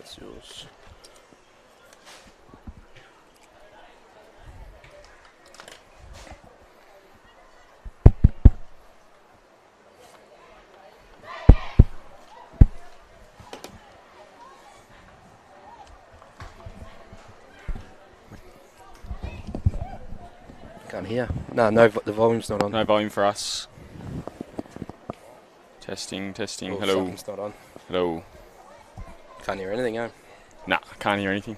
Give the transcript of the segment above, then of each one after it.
It's yours. Can't hear. No, the volume's not on. No volume for us. Testing. Oh, Hello. Something's not on. Hello. Can't hear anything, eh? Nah, can't hear anything.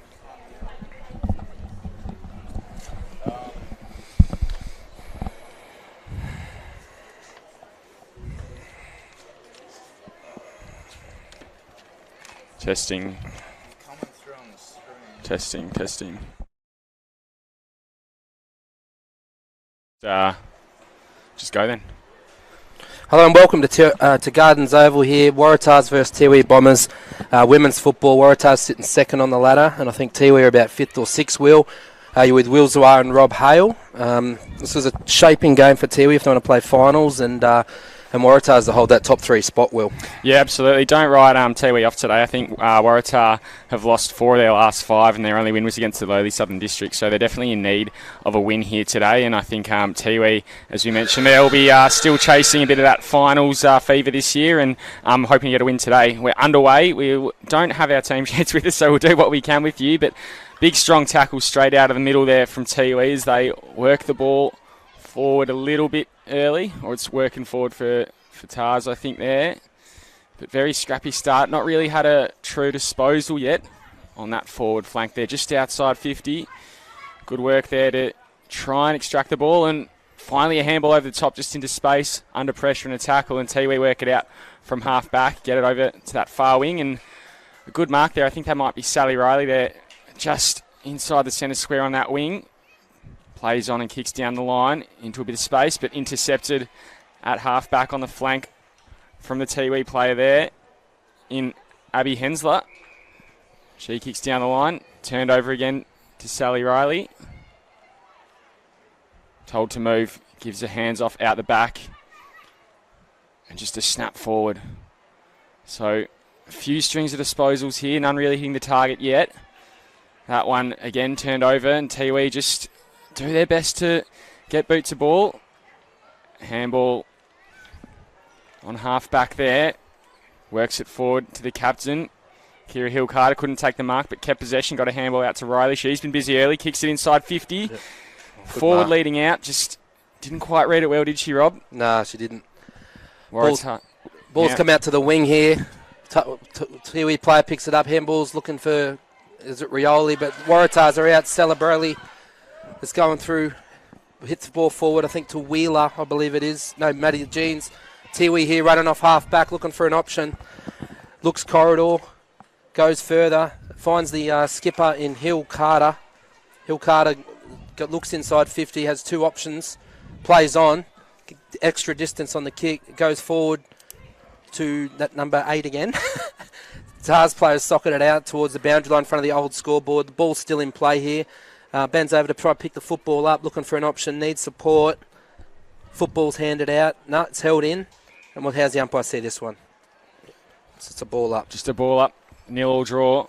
Testing. Testing. Just go then. Hello and welcome to Gardens Oval here. Waratahs versus Tiwi Bombers. Women's football. Waratahs sitting second on the ladder, and I think Tiwi are about fifth or sixth. Will, you're with Will Zawar and Rob Hale. This is a shaping game for Tiwi if they want to play finals, and Waratahs to hold that top three spot. Will. Yeah, absolutely. Don't write Tiwi off today. I think Waratah have lost 4 of their last 5, and their only win was against the lowly Southern District, so they're definitely in need of a win here today. And I think Tiwi, as we mentioned, they'll be still chasing a bit of that finals fever this year, and hoping to get a win today. We're underway. We don't have our team sheets with us, so we'll do what we can with you. But big, strong tackle straight out of the middle there from Tiwi as they work the ball forward a little bit early, or it's working forward for Tars, I think, there. But very scrappy start. Not really had a true disposal yet on that forward flank there, just outside 50. Good work there to try and extract the ball, and finally a handball over the top just into space, under pressure and a tackle, and Tiwi work it out from half back, get it over to that far wing, and a good mark there. I think that might be Sally Riley there, just inside the centre square on that wing. Plays on and kicks down the line into a bit of space, but intercepted at half-back on the flank from the Tiwi player there in Abby Hensler. She kicks down the line, turned over again to Sally Riley. Told to move, gives her hands off out the back, and just a snap forward. So a few strings of disposals here, none really hitting the target yet. That one again turned over, and Tiwi just do their best to get boot to ball. Handball on half-back there. Works it forward to the captain. Kira Hill-Carter couldn't take the mark, but kept possession. Got a handball out to Riley. She's been busy early. Kicks it inside 50. Yep. Forward mark. Leading out. Just didn't quite read it well, did she, Rob? Nah, she didn't. Ball's Come out to the wing here. Tiwi player picks it up. Handball's looking for, is it Rioli? But Waratahs are out. Stella Burley is going through. Hits the ball forward, I think, to Wheeler, I believe it is. No, Maddie Jeans. Tiwi here running off half-back, looking for an option. Looks corridor. Goes further. Finds the skipper in Hill-Carter. Hill-Carter looks inside 50, has 2 options. Plays on. Extra distance on the kick. Goes forward to that number 8 again. Tars players socket it out towards the boundary line in front of the old scoreboard. The ball's still in play here. Bends over to try to pick the football up, looking for an option, needs support. Football's handed out. No, it's held in. And how's the umpire see this one? It's a ball up. Just a ball up. 0-0 draw.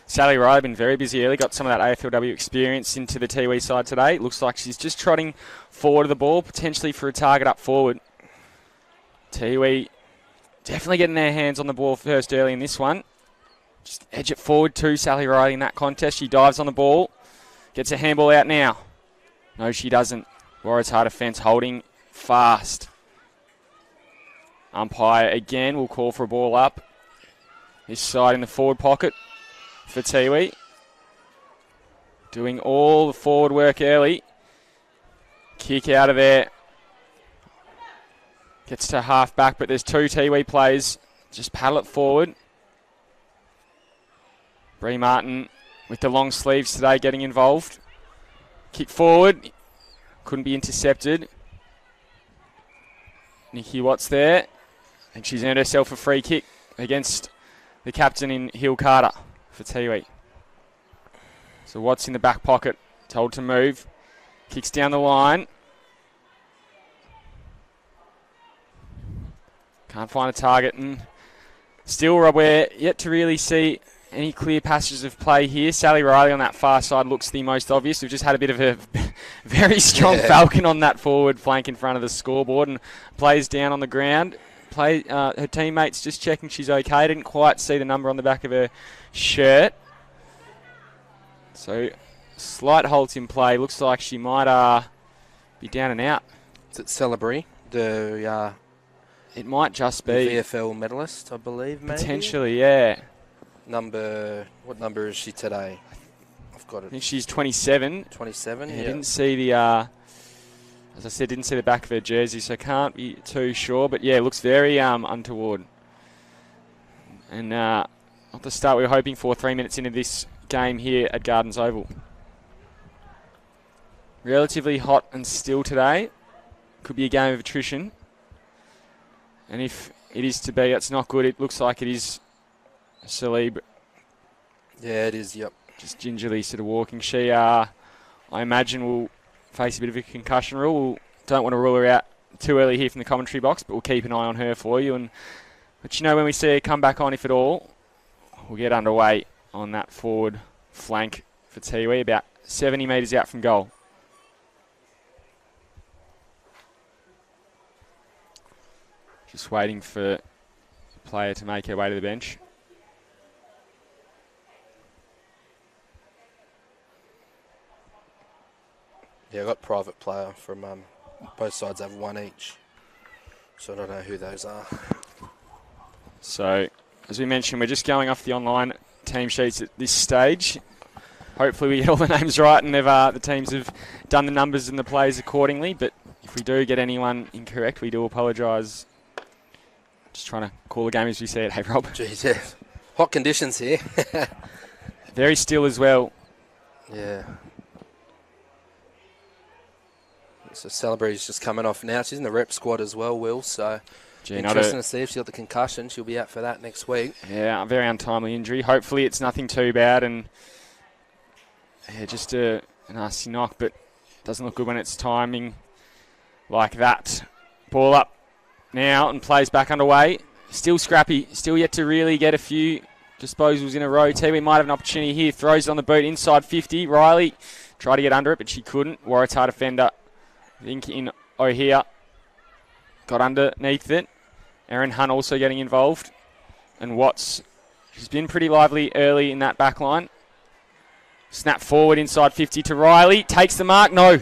Sally Riley been very busy early. Got some of that AFLW experience into the Tiwi side today. Looks like she's just trotting forward of the ball, potentially for a target up forward. Tiwi definitely getting their hands on the ball first early in this one. Just edge it forward to Sally Riley in that contest. She dives on the ball. Gets a handball out now. No, she doesn't. Waratah defence holding fast. Umpire again will call for a ball up. This side in the forward pocket for Tiwi. Doing all the forward work early. Kick out of there. Gets to half back, but there's 2 Tiwi players. Just paddle it forward. Bree Martin with the long sleeves today getting involved. Kick forward. Couldn't be intercepted. Nikki Watts there. I think she's earned herself a free kick against the captain in Hill-Carter for Tiwi. So Watts in the back pocket. Told to move. Kicks down the line. Can't find a target. And still, Rob, we're yet to really see any clear passages of play here. Sally Riley on that far side looks the most obvious. We've just had a bit of a very strong Falcon on that forward flank in front of the scoreboard and plays down on the ground. Her teammates just checking she's okay. Didn't quite see the number on the back of her shirt. So slight halt in play. Looks like she might be down and out. Is it Celebrity? It might just be. The VFL medalist, I believe, maybe? Potentially, yeah. What number is she today? I've got it. I think she's 27. 27, yeah. Didn't see the, as I said, didn't see the back of her jersey, so can't be too sure. But yeah, looks very untoward. And at the start, we were hoping for 3 minutes into this game here at Gardens Oval. Relatively hot and still today. Could be a game of attrition. And if it is to be, it's not good. It looks like it is Salib. Yeah, it is, yep. Just gingerly sort of walking. She, I imagine, will face a bit of a concussion rule. Don't want to rule her out too early here from the commentary box, but we'll keep an eye on her for you. And but you know, when we see her come back on, if at all, we'll get underway on that forward flank for Tiwi, about 70 metres out from goal. Just waiting for the player to make her way to the bench. Yeah, I got private player from both sides have one each. So I don't know who those are. So, as we mentioned, we're just going off the online team sheets at this stage. Hopefully we get all the names right and the teams have done the numbers and the plays accordingly. But if we do get anyone incorrect, we do apologise. Just trying to call the game as we see it. Hey, Rob. Jeez, yeah. Hot conditions here. Very still as well. Yeah. So Celebrity's just coming off now. She's in the rep squad as well, Will. So interesting to see if she got the concussion. She'll be out for that next week. Yeah, a very untimely injury. Hopefully it's nothing too bad and yeah, just a nasty knock, but doesn't look good when it's timing like that. Ball up now and plays back underway. Still scrappy. Still yet to really get a few disposals in a row. Tiwi might have an opportunity here. Throws it on the boot inside 50. Riley tried to get under it, but she couldn't. Waratah defender, I think in O'Hare, got underneath it. Erin Hunt also getting involved. And Watts, she's been pretty lively early in that back line. Snap forward inside 50 to Riley. Takes the mark. No.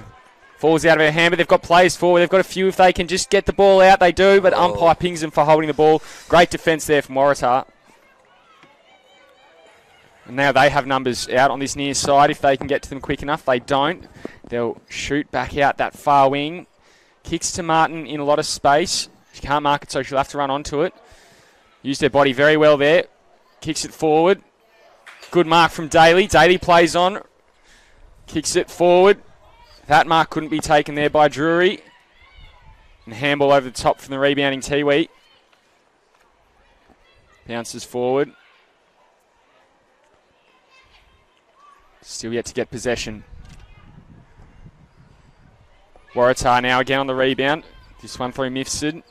Falls out of her hand, but they've got players forward. They've got a few if they can just get the ball out. They do, but umpire pings them for holding the ball. Great defence there from Waratah. And now they have numbers out on this near side. If they can get to them quick enough, they don't. They'll shoot back out that far wing. Kicks to Martin in a lot of space. She can't mark it, so she'll have to run onto it. Used her body very well there. Kicks it forward. Good mark from Daly. Daly plays on. Kicks it forward. That mark couldn't be taken there by Drury. And handball over the top from the rebounding Tiwi. Bounces forward. Still yet to get possession. Waratah now again on the rebound. This one through Mifsud.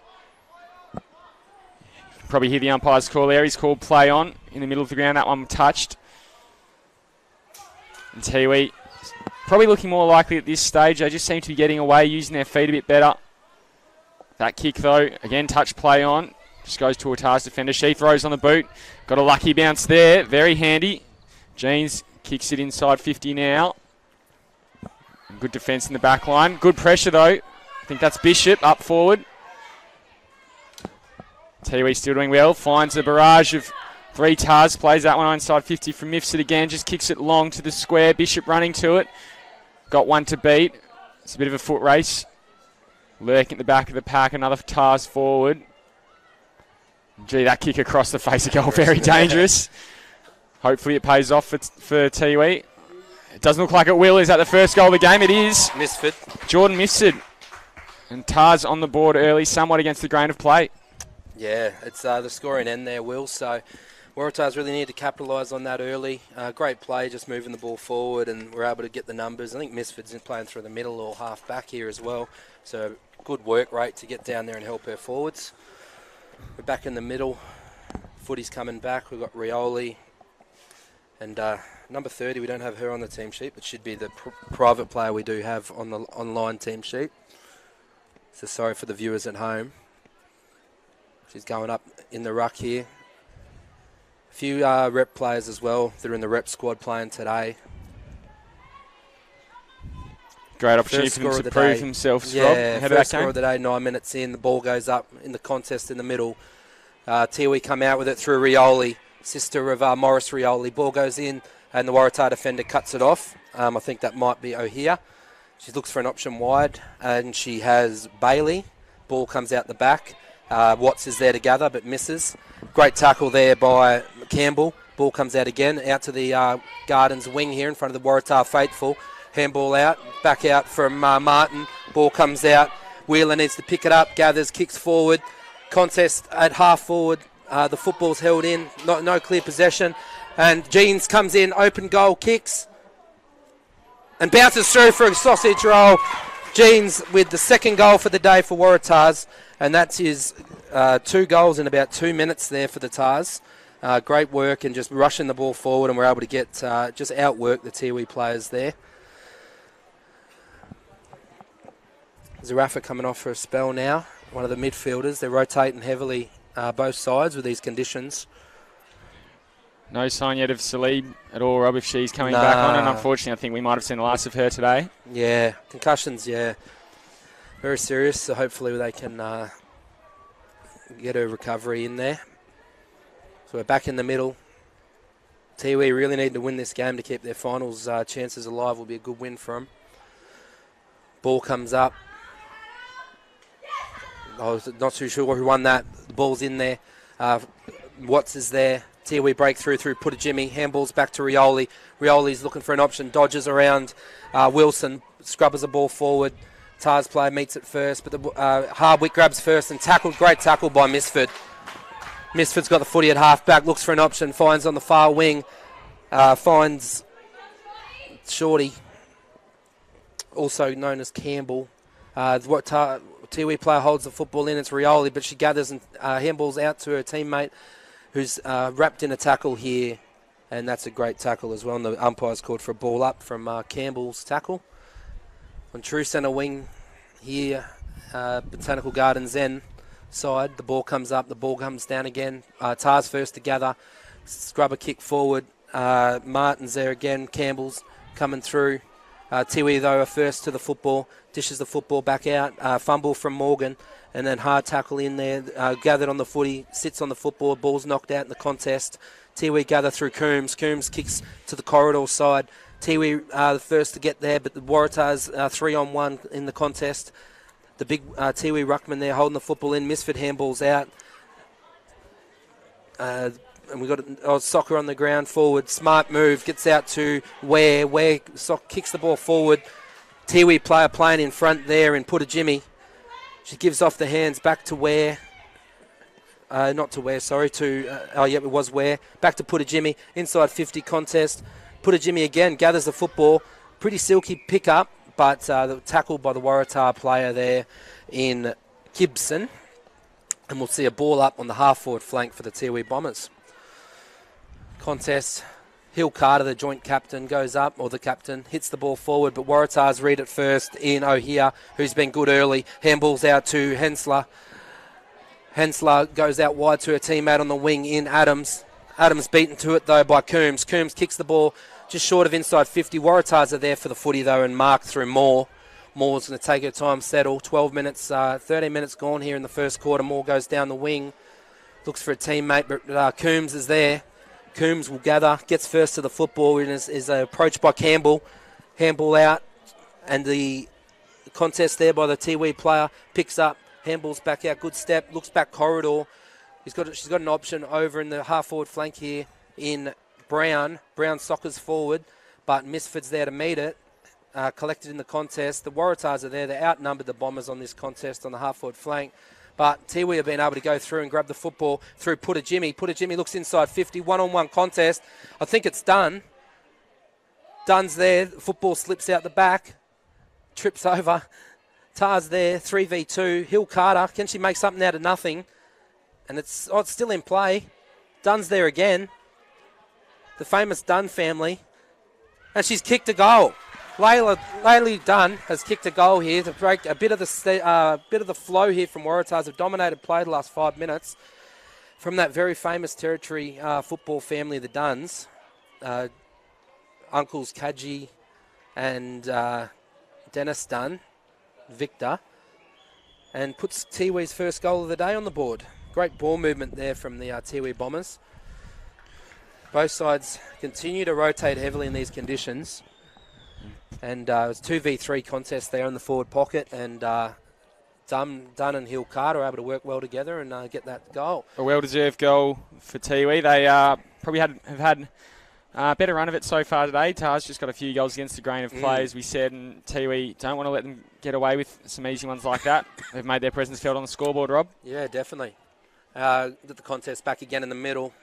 Probably hear the umpire's call there. He's called play on in the middle of the ground. That one touched. And Tiwi probably looking more likely at this stage. They just seem to be getting away, using their feet a bit better. That kick, though, again, touch play on. Just goes to Waratah's defender. She throws on the boot. Got a lucky bounce there. Very handy. Jeans kicks it inside 50 now. Good defence in the back line. Good pressure, though. I think that's Bishop up forward. Tiwi still doing well. Finds a barrage of 3 tars. Plays that one inside 50 from Mifsud again. Just kicks it long to the square. Bishop running to it. Got one to beat. It's a bit of a foot race. Lurking at the back of the pack. Another tars forward. Gee, that kick across the face of goal. Very dangerous. Hopefully it pays off for Tiwi. It doesn't look like it will. Is that the first goal of the game? It is. Misfit. Jordan Mifsud. And Tars on the board early, somewhat against the grain of play. Yeah, it's the scoring end there, Will. So Waratahs really need to capitalise on that early. Great play, just moving the ball forward, and we're able to get the numbers. I think Misfit's playing through the middle or half back here as well. So good work rate to get down there and help her forwards. We're back in the middle. Footy's coming back. We've got Rioli, And number 30, we don't have her on the team sheet, but should be the private player we do have on the online team sheet. So sorry for the viewers at home. She's going up in the ruck here. A few rep players as well. They're in the rep squad playing today. Great opportunity for them to prove themselves, Rob. How first score of the day, 9 minutes in. The ball goes up in the contest in the middle. Tiwi come out with it through Rioli, sister of Morris Rioli. Ball goes in, and the Waratah defender cuts it off. I think that might be O'Hare. She looks for an option wide, and she has Bailey. Ball comes out the back. Watts is there to gather, but misses. Great tackle there by Campbell. Ball comes out again, out to the Gardens wing here in front of the Waratah faithful. Handball out, back out from Martin. Ball comes out. Wheeler needs to pick it up, gathers, kicks forward. Contest at half forward. The football's held in, no clear possession. And Jeans comes in, open goal, kicks. And bounces through for a sausage roll. Jeans with the second goal for the day for Waratahs. And that's his 2 goals in about 2 minutes there for the Tars. Great work and just rushing the ball forward, and we're able to get just outwork the Tiwi players there. Zarafa coming off for a spell now, one of the midfielders. They're rotating heavily both sides with these conditions. No sign yet of Salib at all, Rob, if she's coming back on. And unfortunately, I think we might have seen the last of her today. Yeah, concussions, yeah. Very serious, so hopefully they can get her recovery in there. So we're back in the middle. Tiwi really need to win this game to keep their finals chances alive. Will be a good win for them. Ball comes up. I was not too sure who won that. The ball's in there. Watts is there. Tiwi break through Putajimi. Handballs back to Rioli. Rioli's looking for an option. Dodges around Wilson. Scrubbers the ball forward. Tars player meets it first, but the Hardwick grabs first and tackled. Great tackle by Misford. Misford's got the footy at half back. Looks for an option. Finds on the far wing. Finds Shorty, also known as Campbell. Tiwi player holds the football in. It's Rioli, but she gathers and handballs out to her teammate, who's wrapped in a tackle here, and that's a great tackle as well. And the umpire's called for a ball up from Campbell's tackle. On true centre wing here, Botanical Gardens end side, the ball comes up, the ball comes down again. Tars first to gather, scrub a kick forward. Martin's there again, Campbell's coming through. Tiwi, though, are first to the football, dishes the football back out, fumble from Morgan, and then hard tackle in there, gathered on the footy, sits on the football, ball's knocked out in the contest. Tiwi gather through Coombs. Coombs kicks to the corridor side. Tiwi the first to get there, but the Waratahs 3-on-1 in the contest. The big Tiwi ruckman there holding the football in. Misfit handballs out. And we've got Soccer on the ground forward. Smart move. Gets out to Ware. Ware kicks the ball forward. Tiwi player playing in front there in Putajimi. She gives off the hands back to Ware. Not to Ware, sorry. It was Ware. Back to Putajimi. Inside 50 contest. Putajimi again gathers the football. Pretty silky pick-up, but the tackle by the Waratah player there in Gibson. And we'll see a ball up on the half-forward flank for the Tiwi Bombers. Contest. Hill Carter, the joint captain, goes up, or the captain, hits the ball forward, but Waratahs read it first in O'Hare, who's been good early. Handballs out to Hensler. Hensler goes out wide to her teammate on the wing in Adams. Adams beaten to it, though, by Coombs. Coombs kicks the ball just short of inside 50. Waratahs are there for the footy, though, and mark through Moore. Moore's going to take her time, settle. 13 minutes gone here in the first quarter. Moore goes down the wing, looks for a teammate, but Coombs is there. Coombs will gather, gets first to the football, and is approached by Campbell. Handball out, and the contest there by the Tiwi player picks up. Handball's back out, good step, looks back corridor. She's got an option over in the half-forward flank here in Brown. Brown Soccer's forward, but Misford's there to meet it. Collected in the contest. The Waratahs are there. They outnumbered the Bombers on this contest on the half-forward flank. But Tiwi have been able to go through and grab the football through Putajimi. Putajimi looks inside 50, one-on-one contest. I think it's done. Dunn's there. The football slips out the back. Trips over. Tar's there, 3v2. Hill Carter, can she make something out of nothing? And it's still in play. Dunn's there again. the famous Dunn family, and she's kicked a goal. Laylee Dunn has kicked a goal here to break a bit of the flow here from Waratahs. Have dominated play the last 5 minutes from that very famous Territory football family, the Dunns. Uncles Kaji and Dennis Dunn, Victor, and puts Tiwi's first goal of the day on the board. Great ball movement there from the Tiwi Bombers. Both sides continue to rotate heavily in these conditions. And it was 2v3 contest there in the forward pocket, and Dunn and Hill Carter are able to work well together and get that goal. A well-deserved goal for Tiwi. They probably have had a better run of it so far today. Tars just got a few goals against the grain of play, as we said, and Tiwi don't want to let them get away with some easy ones like that. They've made their presence felt on the scoreboard, Rob. Yeah, definitely. Got the contest back again in the middle.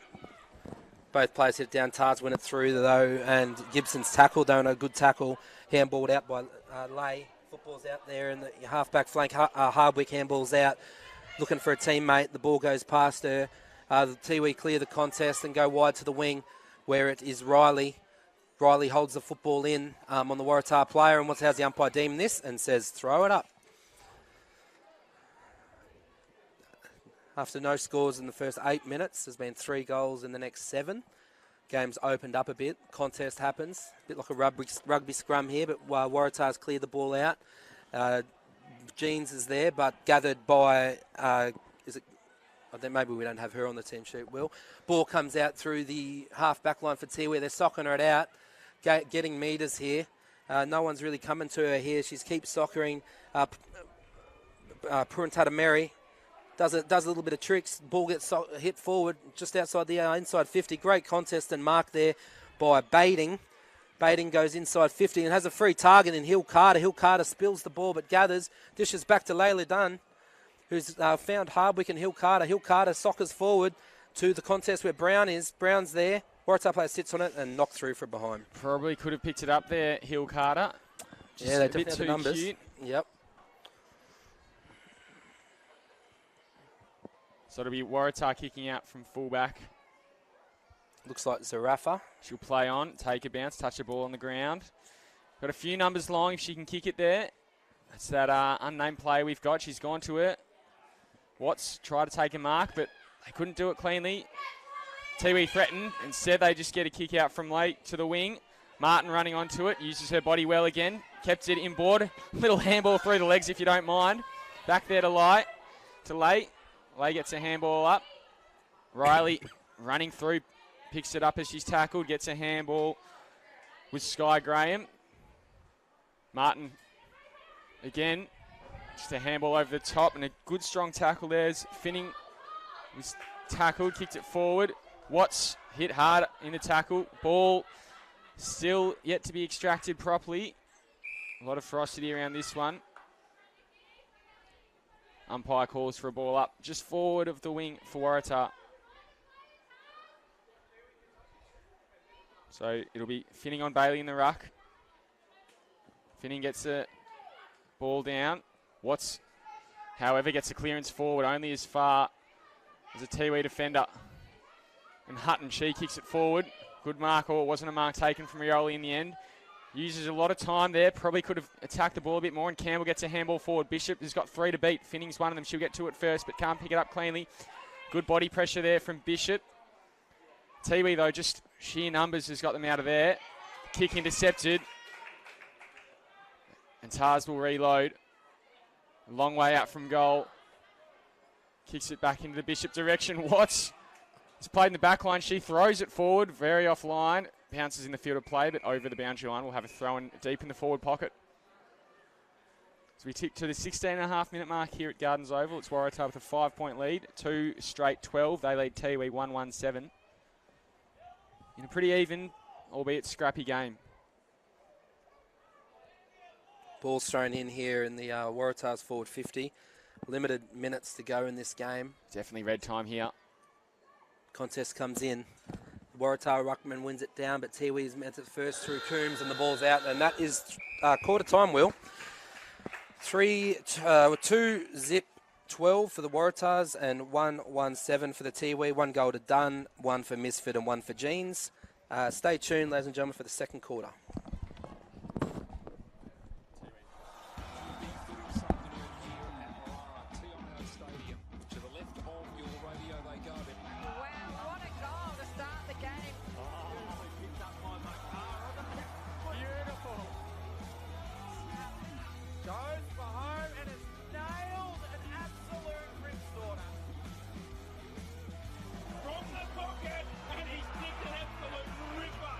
Both players hit it down. Tars win it through, though, and Gibson's tackle, doing a good tackle. Handballed out by Lay. Football's out there in the half-back flank. Hardwick handballs out, looking for a teammate. The ball goes past her. The Tiwi clear the contest and go wide to the wing, where it is Riley. Riley holds the football in on the Waratah player, and how's the umpire deem this? And says, throw it up. After no scores in the first 8 minutes, there's been 3 goals in the next 7. Game's opened up a bit. Contest happens. A bit like a rugby scrum here, but Waratah's cleared the ball out. Jeans is there, but gathered by, I think maybe we don't have her on the team sheet, Will. Ball comes out through the half-back line for Tiwi. They're socking it out, getting metres here. No one's really coming to her here. She keeps soccering. Puruntada Mary does a little bit of tricks. Ball gets hit forward just outside the inside 50. Great contest and mark there by Baiting. Baiting goes inside 50 and has a free target in Hill Carter. Hill Carter spills the ball but gathers. Dishes back to Layla Dunn, who's found Hardwick and Hill Carter. Hill Carter soccers forward to the contest where Brown is. Brown's there. Waratah player sits on it and knocked through from behind. Probably could have picked it up there, Hill Carter. Just yeah, they a bit definitely have too the numbers. cute. Yep. So it'll be Waratah kicking out from fullback. Looks like Zarafa. She'll play on, take a bounce, touch the ball on the ground. Got a few numbers long if she can kick it there. That's that unnamed player we've got. She's gone to it. Watts tried to take a mark, but they couldn't do it cleanly. Tiwi threatened. Instead, they just get a kick out from late to the wing. Martin running onto it, uses her body well again. Kept it inboard. Little handball through the legs if you don't mind. Back there to Lay. Lay gets a handball up. Riley running through, picks it up as she's tackled, gets a handball with Sky Graham. Martin again, just a handball over the top and a good strong tackle there as Finning was tackled, kicked it forward. Watts hit hard in the tackle. Ball still yet to be extracted properly. A lot of ferocity around this one. Umpire calls for a ball up just forward of the wing for Waratah. So it'll be Finning on Bailey in the ruck. Finning gets the ball down. Watts, however, gets a clearance forward only as far as a Tiwi defender. And Hutton, she kicks it forward. Good mark, or it wasn't a mark taken from Rioli in the end. Uses a lot of time there. Probably could have attacked the ball a bit more. And Campbell gets a handball forward. Bishop has got 3 to beat. Finning's one of them. She'll get to it first, but can't pick it up cleanly. Good body pressure there from Bishop. Tiwi, though, just sheer numbers has got them out of there. Kick intercepted. And Tars will reload. A long way out from goal. Kicks it back into the Bishop direction. Watts has played in the back line. She throws it forward, very offline. Bounces in the field of play, but over the boundary line. We'll have a throw in deep in the forward pocket. So we tick to the 16.5-minute mark here at Gardens Oval. It's Waratah with a 5-point lead. 2 straight 12. They lead Tiwi 1-1-7. In a pretty even, albeit scrappy game. Ball's thrown in here in the Waratah's forward 50. Limited minutes to go in this game. Definitely red time here. Contest comes in. Waratah Ruckman wins it down, but Tiwi's meant it first through Coombs and the ball's out, and that is quarter time, Will. 2-0 12 for the Waratahs and 1-1-7 for the Tiwi. 1 goal to Dunn, 1 for Misfit and 1 for Jeans. Stay tuned, ladies and gentlemen, for the second quarter. To the left of your radio they go. Wow, what a goal to start the game. Picked up by Beautiful. Goes for home and has nailed an absolute ripstorter. From the pocket, and he's kicked an absolute ripper.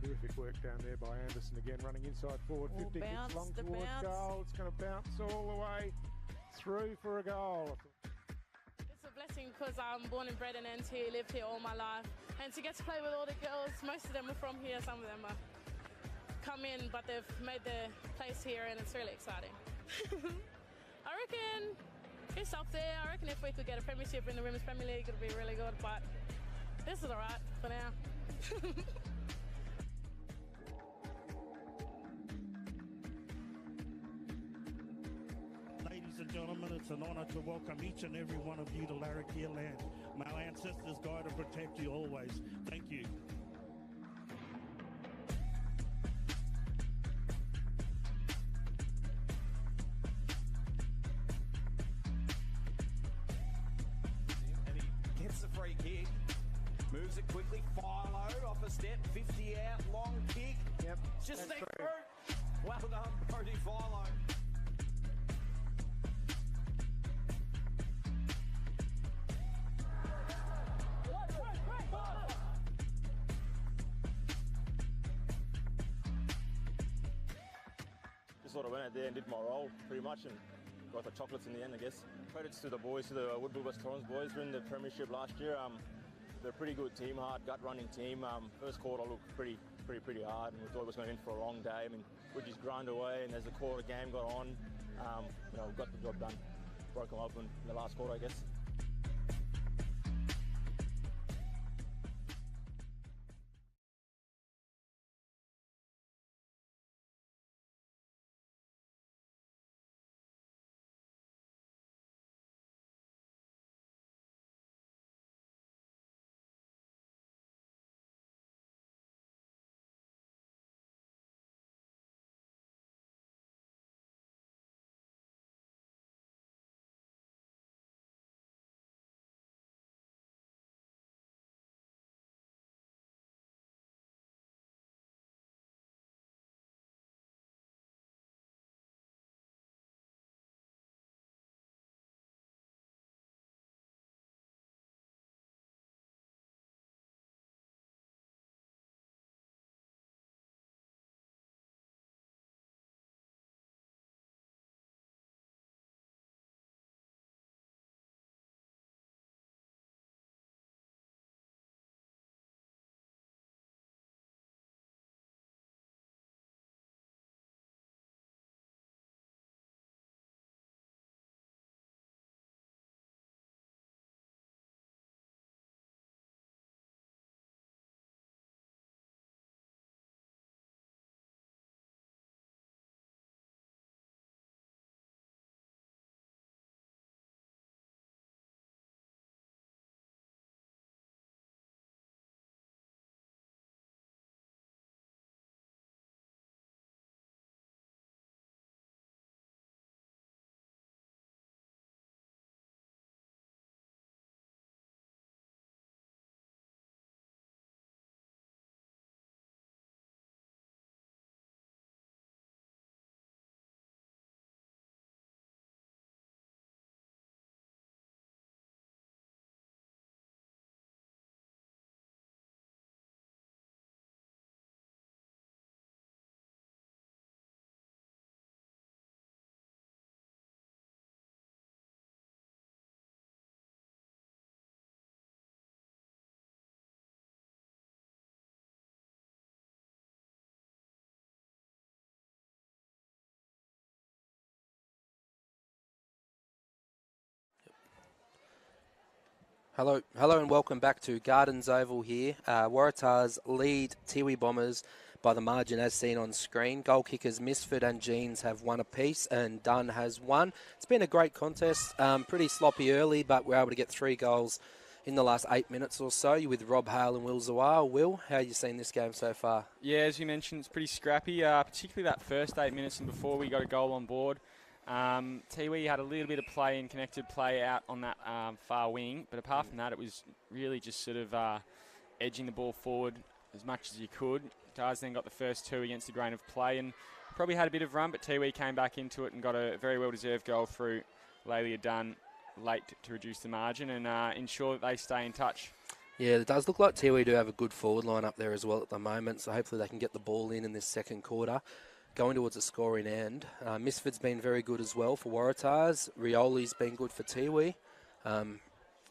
Terrific work down there by Anderson again, running inside forward, 50 kicks long towards goal. It's going to bounce all the way through for a goal. It's a blessing because I'm born and bred in NT, lived here all my life, and to get to play with all the girls, most of them are from here, some of them are come in, but they've made their place here, and it's really exciting. I reckon it's up there. I reckon if we could get a premiership in the Women's Premier League, it would be really good, but this is all right for now. Ladies and gentlemen, it's an honour to welcome each and every one of you to Larrakia land. May our ancestors guide and protect you always. Thank you. And he gets the free kick. Moves it quickly. Philo off a step. 50 out. Long kick. Yep. Just sneak through. Well done, Brody Philo. Just sort of went out there and did my role pretty much and got the chocolates in the end, I guess. Credits to the boys, to the Woodville West Torrens boys who were in the premiership last year. They're a pretty good team, hard gut running team. First quarter looked pretty hard and we thought it was going in for a long day. I mean, we just grind away and as the quarter game got on, we got the job done. Broke them open in the last quarter, I guess. Hello and welcome back to Gardens Oval here. Waratahs lead Tiwi Bombers by the margin as seen on screen. Goal kickers Misfit and Jeans have one apiece and Dunn has one. It's been a great contest, pretty sloppy early, but we're able to get 3 goals in the last 8 minutes or so. You with Rob Hale and Will Zawar. Will, how have you seen this game so far? Yeah, as you mentioned, it's pretty scrappy, particularly that first 8 minutes and before we got a goal on board. Tiwi had a little bit of play and connected play out on that far wing, but apart from that, it was really just sort of edging the ball forward as much as you could. Tars then got the first 2 against the grain of play and probably had a bit of run, but Tiwi came back into it and got a very well-deserved goal through Lelia Dunn late to reduce the margin and ensure that they stay in touch. Yeah, it does look like Tiwi do have a good forward line up there as well at the moment, so hopefully they can get the ball in this second quarter. Going towards a scoring end. Misfit's been very good as well for Waratahs. Rioli's been good for Tiwi.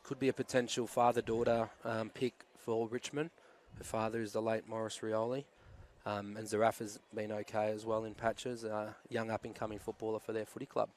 Could be a potential father-daughter pick for Richmond. Her father is the late Morris Rioli. And Zarafa's been okay as well in patches. Young up-and-coming footballer for their footy club.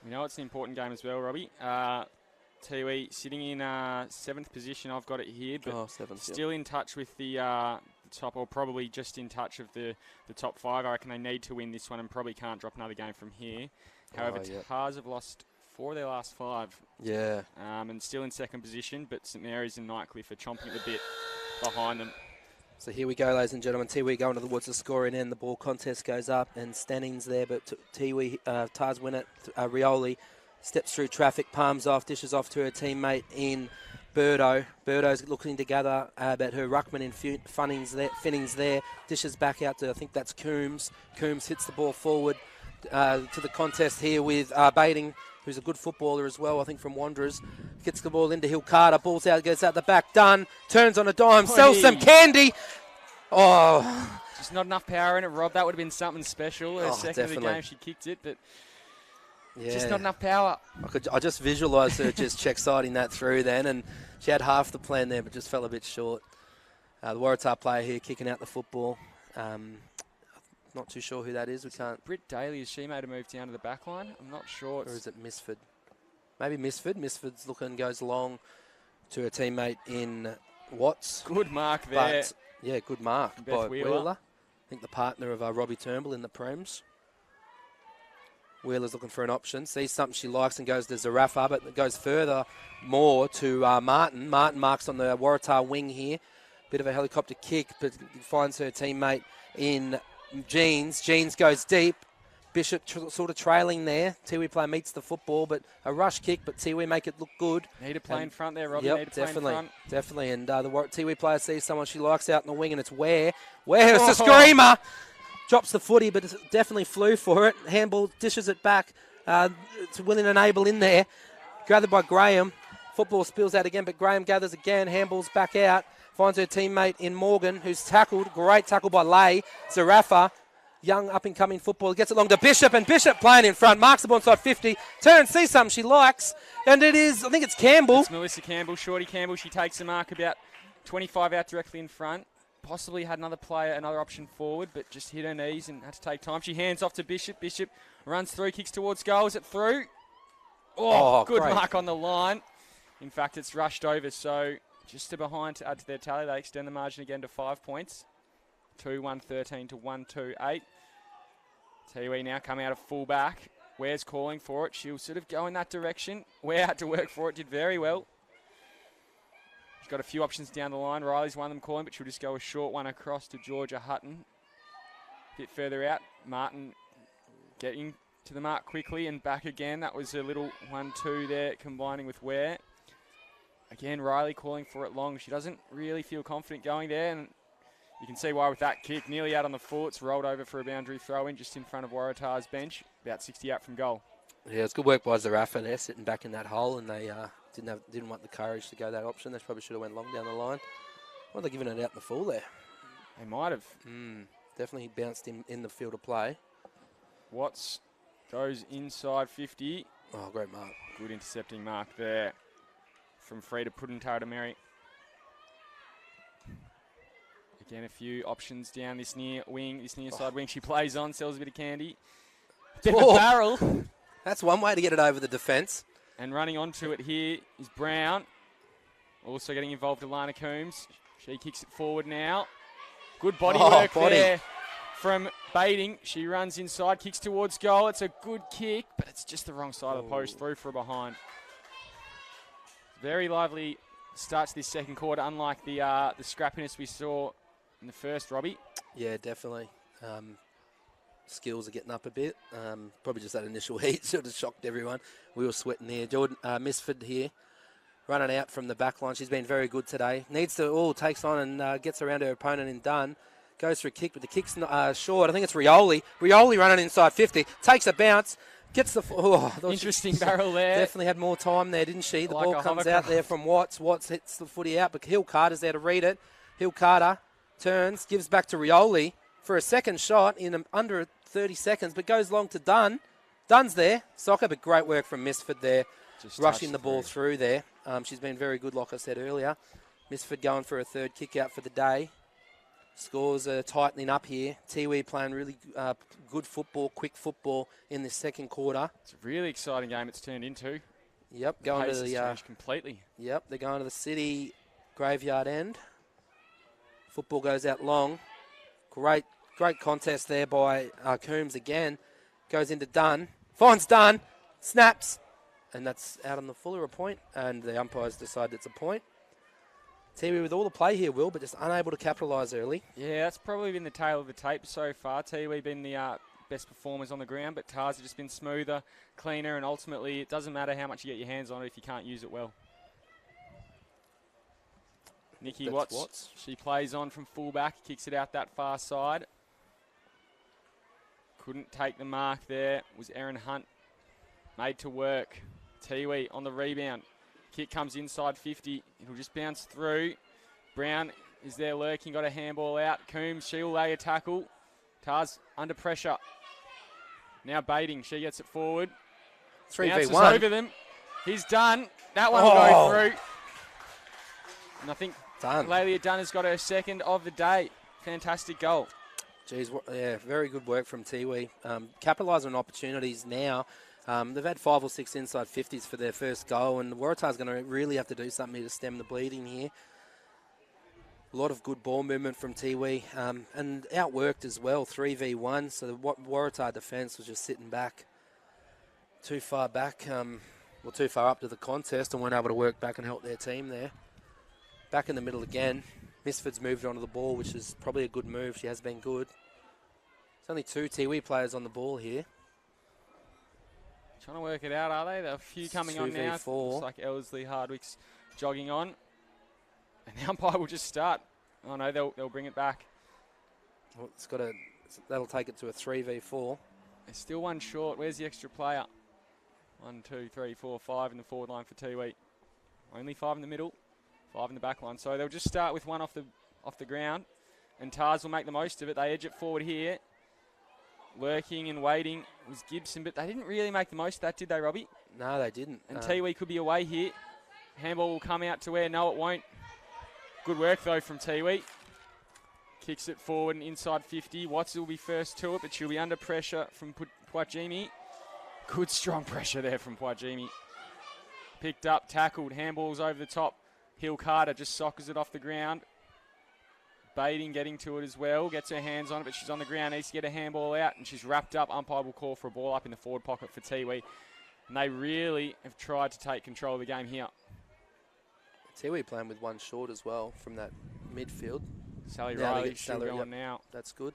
You know, it's an important game as well, Robbie. Tiwi sitting in 7th position. I've got it here, but still in touch with the top, or probably just in touch of the top 5. I reckon they need to win this one and probably can't drop another game from here. However, Tars have lost 4 of their last 5. Yeah. And still in 2nd position, but St Mary's and Nightcliff are chomping at the bit behind them. So here we go, ladies and gentlemen. Tiwi going towards the scoring end. The ball contest goes up and Stanning's there, but Tiwi, Tars win it. Rioli steps through traffic, palms off, dishes off to her teammate in Birdo. Birdo's looking to gather about her ruckman in Finnings there. Dishes back out to, I think that's Coombs. Coombs hits the ball forward to the contest here with Baiting, who's a good footballer as well, I think from Wanderers. Gets the ball into Hill Carter. Ball's out, goes out the back. Dunn turns on a dime, sells some candy. Oh. Just not enough power in it, Rob. That would have been something special. Her second definitely. of the game, she kicked it, but yeah. Just not enough power. I just visualised her just check-siding that through then, and she had half the plan there, but just fell a bit short. The Waratah player here kicking out the football. Not too sure who that is. We can't. Britt Daly, has she made a move down to the back line? I'm not sure. Or is it Misford? Maybe Misford. Misford's looking, goes long to her teammate in Watts. Good mark there. But, yeah, good mark Beth by Wheeler. I think the partner of Robbie Turnbull in the Prems. Wheeler's looking for an option, sees something she likes and goes to Zarafa, but it goes further more to Martin. Martin marks on the Waratah wing here. Bit of a helicopter kick, but finds her teammate in Jeans. Jeans goes deep. Bishop sort of trailing there. Tiwi player meets the football, but a rush kick, but Tiwi make it look good. Need to play in front there, Robbie. Yep, Need to play definitely. in front. Definitely. And the Tiwi player sees someone she likes out in the wing, and it's Ware. Ware's a screamer. Drops the footy, but it definitely flew for it. Handball dishes it back. It's William and Abel in there. Gathered by Graham. Football spills out again, but Graham gathers again. Handball's back out. Finds her teammate in Morgan, who's tackled. Great tackle by Lay. Zarafa, young up-and-coming footballer, gets it along to Bishop, and Bishop playing in front. Marks the ball inside 50. Turns, sees something she likes, and it is, I think it's Campbell. It's Melissa Campbell, Shorty Campbell. She takes the mark about 25 out directly in front. Possibly had another player, another option forward, but just hit her knees and had to take time. She hands off to Bishop. Bishop runs through, kicks towards goal. Is it through? Oh, good great. mark on the line. In fact, it's rushed over, so just to behind to add to their tally. They extend the margin again to 5 points. 2-1-13 to 1-2-8. Tiwi now come out of full back. Ware's calling for it. She'll sort of go in that direction. Ware had to work for it, did very well. She's got a few options down the line. Riley's one of them calling, but she'll just go a short one across to Georgia Hutton. A bit further out. Martin getting to the mark quickly and back again. That was a little 1-2 there, combining with Ware. Again, Riley calling for it long. She doesn't really feel confident going there, and you can see why with that kick. Nearly out on the full. It's rolled over for a boundary throw-in just in front of Waratah's bench, about 60 out from goal. Yeah, it's good work by Zarafa there, sitting back in that hole, and they didn't want the courage to go that option. They probably should have went long down the line. Well, they're giving it out in the full there. They might have. Definitely bounced in the field of play. Watts goes inside 50. Oh, great mark. Good intercepting mark there from Freda Pudentara to Mary. Again, a few options down this near side wing. She plays on, sells a bit of candy. Bit of a barrel. That's one way to get it over the defence. And running onto it here is Brown. Also getting involved, Alana Coombs. She kicks it forward now. Good body Oh, work there from Baiting. She runs inside, kicks towards goal. It's a good kick, but it's just the wrong side of the post, through for a behind. Very lively start to this second quarter, unlike the scrappiness we saw in the first, Robbie. Yeah, definitely. Skills are getting up a bit. Probably just that initial heat sort of shocked everyone. We were sweating here. Jordan Misford here, running out from the back line. She's been very good today. Needs to, takes on and gets around her opponent and done. Goes for a kick, but the kick's not, short. I think it's Rioli. Rioli running inside 50. Takes a bounce. Gets the... Interesting barrel there. Definitely had more time there, didn't she? The Like ball a comes out there from Watts. Watts hits the footy out, but Hill Carter's there to read it. Hill Carter turns, gives back to Rioli for a second shot in under 30 seconds, but goes long to Dunn. Dunn's there. Soccer, but great work from Misford there. Just Rushing the ball through there. She's been very good, like I said earlier. Misford going for a third kick out for the day. Scores are tightening up here. Tiwi playing really good football, quick football in this second quarter. It's a really exciting game it's turned into. Yep, going Pace to has the changed completely. Yep, they're going to the City graveyard end. Football goes out long. Great contest there by Coombs again. Goes into Dunn. Finds Dunn. Snaps. And that's out on the fuller a point. And the umpires decide it's a point. Tiwi with all the play here, Will, but just unable to capitalise early. Yeah, that's probably been the tail of the tape so far. Tiwi been the best performers on the ground, but Tars have just been smoother, cleaner, and ultimately it doesn't matter how much you get your hands on it if you can't use it well. Nikki Watts, she plays on from fullback, kicks it out that far side. Couldn't take the mark there. Was Erin Hunt made to work. Tiwi on the rebound. Kick comes inside 50. It'll just bounce through. Brown is there lurking, got a handball out. Coombs, she'll lay a tackle. Tars under pressure. Now Baiting, she gets it forward. 3v1. Over them. He's done. That one will go through. And I think Lalia Dunn has got her second of the day. Fantastic goal. Geez, yeah, very good work from Tiwi. Capitalising on opportunities now. They've had 5 or 6 inside 50s for their first goal, and Waratah's going to really have to do something here to stem the bleeding here. A lot of good ball movement from Tiwi, and outworked as well, 3v1. So the Waratah defence was just sitting back, too far back, too far up to the contest, and weren't able to work back and help their team there. Back in the middle again. Misford's moved onto the ball, which is probably a good move. She has been good. There's only 2 Tiwi players on the ball here. Trying to work it out, are they? There are a few coming on now. Looks like Ellerslie Hardwick's jogging on. And the umpire will just start. Oh no, they'll bring it back. Well, that'll take it to a 3v4. There's still one short. Where's the extra player? 1, 2, 3, 4, 5 in the forward line for Tiwi. Only 5 in the middle, 5 in the back line. So they'll just start with one off the ground, and Tars will make the most of it. They edge it forward here. Lurking and waiting was Gibson, but they didn't really make the most of that, did they, Robbie? No, they didn't. And Tiwi could be away here. Handball will come out to where? No, it won't. Good work, though, from Tiwi. Kicks it forward and inside 50. Watts will be first to it, but she'll be under pressure from Puajimi. Good strong pressure there from Puajimi. Picked up, tackled, handballs over the top. Hill Carter just soccers it off the ground. Baiting getting to it as well. Gets her hands on it, but she's on the ground. Needs to get a handball out, and she's wrapped up. Umpire will call for a ball up in the forward pocket for Tiwi. And they really have tried to take control of the game here. Tiwi playing with one short as well from that midfield. Sally Riley still going now. That's good.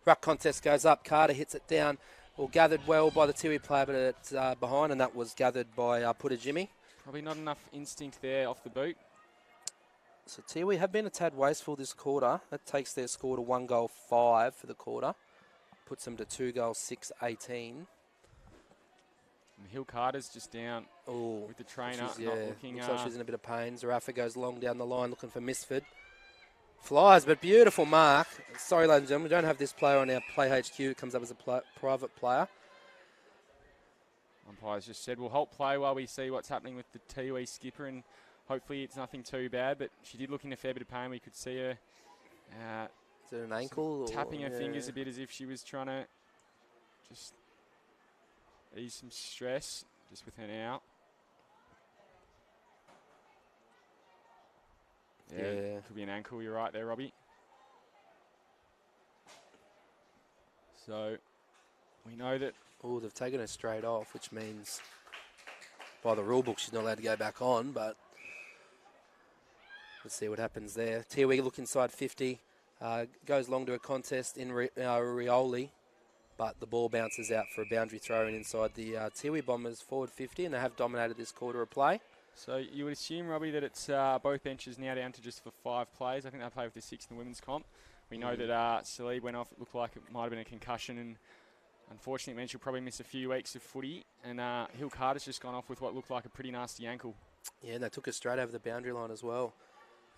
Ruck contest goes up. Carter hits it down. Well, gathered well by the Tiwi player, but it's behind, and that was gathered by Putajimi. Probably not enough instinct there off the boot. So Tiwi have been a tad wasteful this quarter. That takes their score to 1 goal 5 for the quarter. Puts them to 2 goals 6-18. And Hill Carter's just down with the trainer. Looks looking, like she's in a bit of pain. Zarafa goes long down the line looking for Misford. Flies, but beautiful mark. Sorry, ladies and gentlemen, we don't have this player on our Play HQ. It comes up as a private player. Umpires just said we'll halt play while we see what's happening with the Tiwi skipper, and hopefully it's nothing too bad, but she did look in a fair bit of pain. We could see her is it an ankle? Tapping her fingers a bit as if she was trying to just ease some stress just with her now. Yeah. Could be an ankle. You're right there, Robbie. So we know that. Oh, they've taken her straight off, which means by the rule book she's not allowed to go back on, but let's see what happens there. Tiwi look inside 50, goes long to a contest in Rioli, but the ball bounces out for a boundary throw in inside the Tiwi Bombers forward 50, and they have dominated this quarter of play. So you would assume, Robbie, that it's both benches now down to just for 5 players. I think they play with the 6th in the women's comp. We know that Salib went off. It looked like it might have been a concussion, and unfortunately means she'll probably miss a few weeks of footy. And Hill Carter's just gone off with what looked like a pretty nasty ankle. Yeah, and they took her straight over the boundary line as well.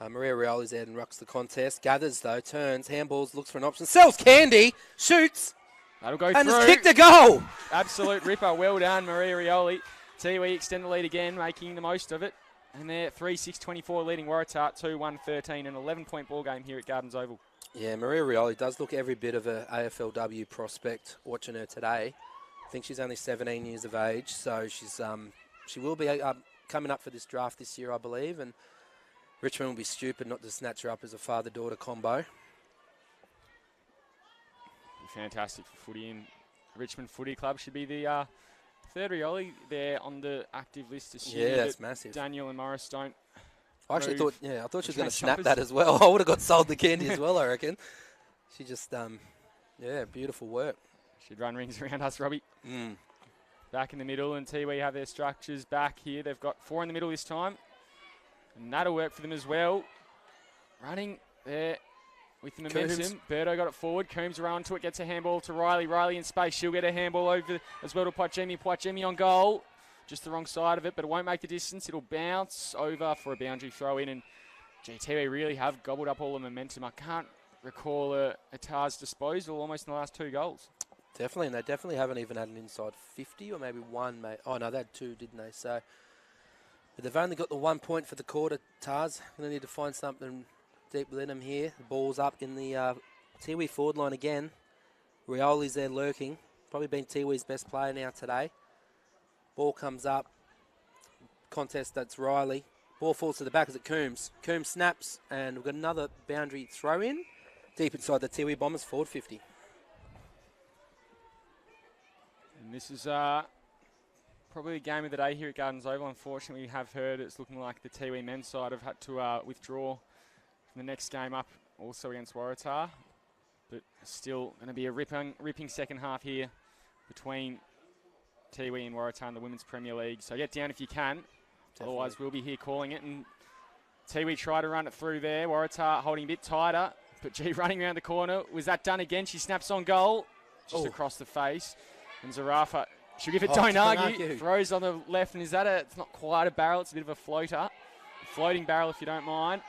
Maria Rioli's there and rucks the contest. Gathers, though, turns, handballs, looks for an option. Sells candy, shoots. That'll go and through. And has kicked a goal. Absolute ripper. Well done, Maria Rioli. Tiwi extend the lead again, making the most of it. And they're 3-6-24 leading Waratah, 2-1-13, an 11-point ball game here at Gardens Oval. Yeah, Maria Rioli does look every bit of a AFLW prospect watching her today. I think she's only 17 years of age, so she's she will be coming up for this draft this year, I believe, and Richmond will be stupid not to snatch her up as a father-daughter combo. Fantastic for footy, and Richmond Footy Club should be the third Rioli there on the active list. Yeah, that's massive. Daniel and Morris don't. I actually thought, I thought she was going to snap that as well. I would have got sold the candy as well, I reckon. She just, beautiful work. She'd run rings around us, Robbie. Back in the middle, and Tiwi have their structures back here. They've got 4 in the middle this time, and that'll work for them as well. Running there with the momentum. Birdo got it forward. Coombs around to it, gets a handball to Riley. Riley in space. She'll get a handball over as well to Poichemi. Poichemi on goal. Just the wrong side of it, but it won't make the distance. It'll bounce over for a boundary throw in, and Tiwi really have gobbled up all the momentum. I can't recall a Tars disposal almost in the last 2 goals. Definitely, and they definitely haven't even had an inside 50 or maybe one. Oh, no, they had 2, didn't they? So, but they've only got the 1 point for the quarter, Tars. Going to need to find something deep within them here. The ball's up in the Tiwi forward line again. Rioli's there lurking. Probably been Tiwi's best player now today. Ball comes up. Contest, that's Riley. Ball falls to the back as it Coombs. Coombs snaps, and we've got another boundary throw in. Deep inside the Tiwi Bombers, forward 50. And this is probably the game of the day here at Gardens Oval. Unfortunately, we have heard it's looking like the Tiwi men's side have had to withdraw from the next game up, also against Waratah. But still going to be a ripping second half here between Tiwi and Waratah in the Women's Premier League. So get down if you can. Definitely. Otherwise, we'll be here calling it. And Tiwi try to run it through there. Waratah holding a bit tighter. But G running around the corner. Was that done again? She snaps on goal. Just across the face. And Zarafa, she'll give it don't argue. Throws on the left. And is that it's not quite a barrel. It's a bit of a floater. A floating barrel if you don't mind.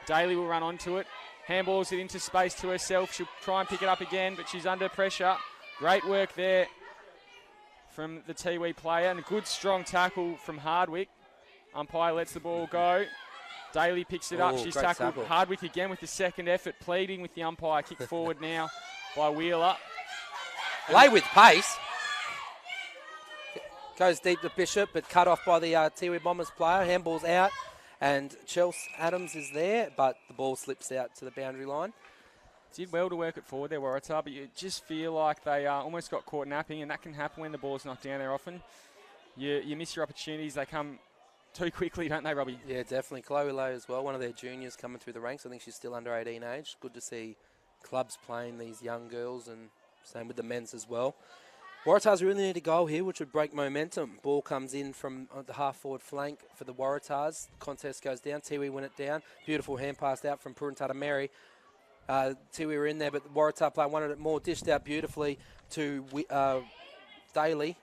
Daly will run onto it. Handballs it into space to herself. She'll try and pick it up again. But she's under pressure. Great work there from the Tiwi player, and a good strong tackle from Hardwick. Umpire lets the ball go. Daly picks it up. She's tackled. Tackle. Hardwick again with the second effort, pleading with the umpire. Kick forward now by Wheeler. Play with pace. Goes deep to Bishop, but cut off by the Tiwi Bombers player. Handball's out, and Chelsea Adams is there, but the ball slips out to the boundary line. Did well to work it forward there, Waratah, but you just feel like they almost got caught napping, and that can happen when the ball's knocked down there often. You miss your opportunities. They come too quickly, don't they, Robbie? Yeah, definitely. Chloe Lowe as well, one of their juniors coming through the ranks. I think she's still under 18 age. Good to see clubs playing these young girls, and same with the men's as well. Waratahs really need a goal here, which would break momentum. Ball comes in from the half-forward flank for the Waratahs. Contest goes down. Tiwi win it down. Beautiful hand passed out from Puruntada Mary. Tiwi were in there, but the Waratah player wanted it more. Dished out beautifully to Daly.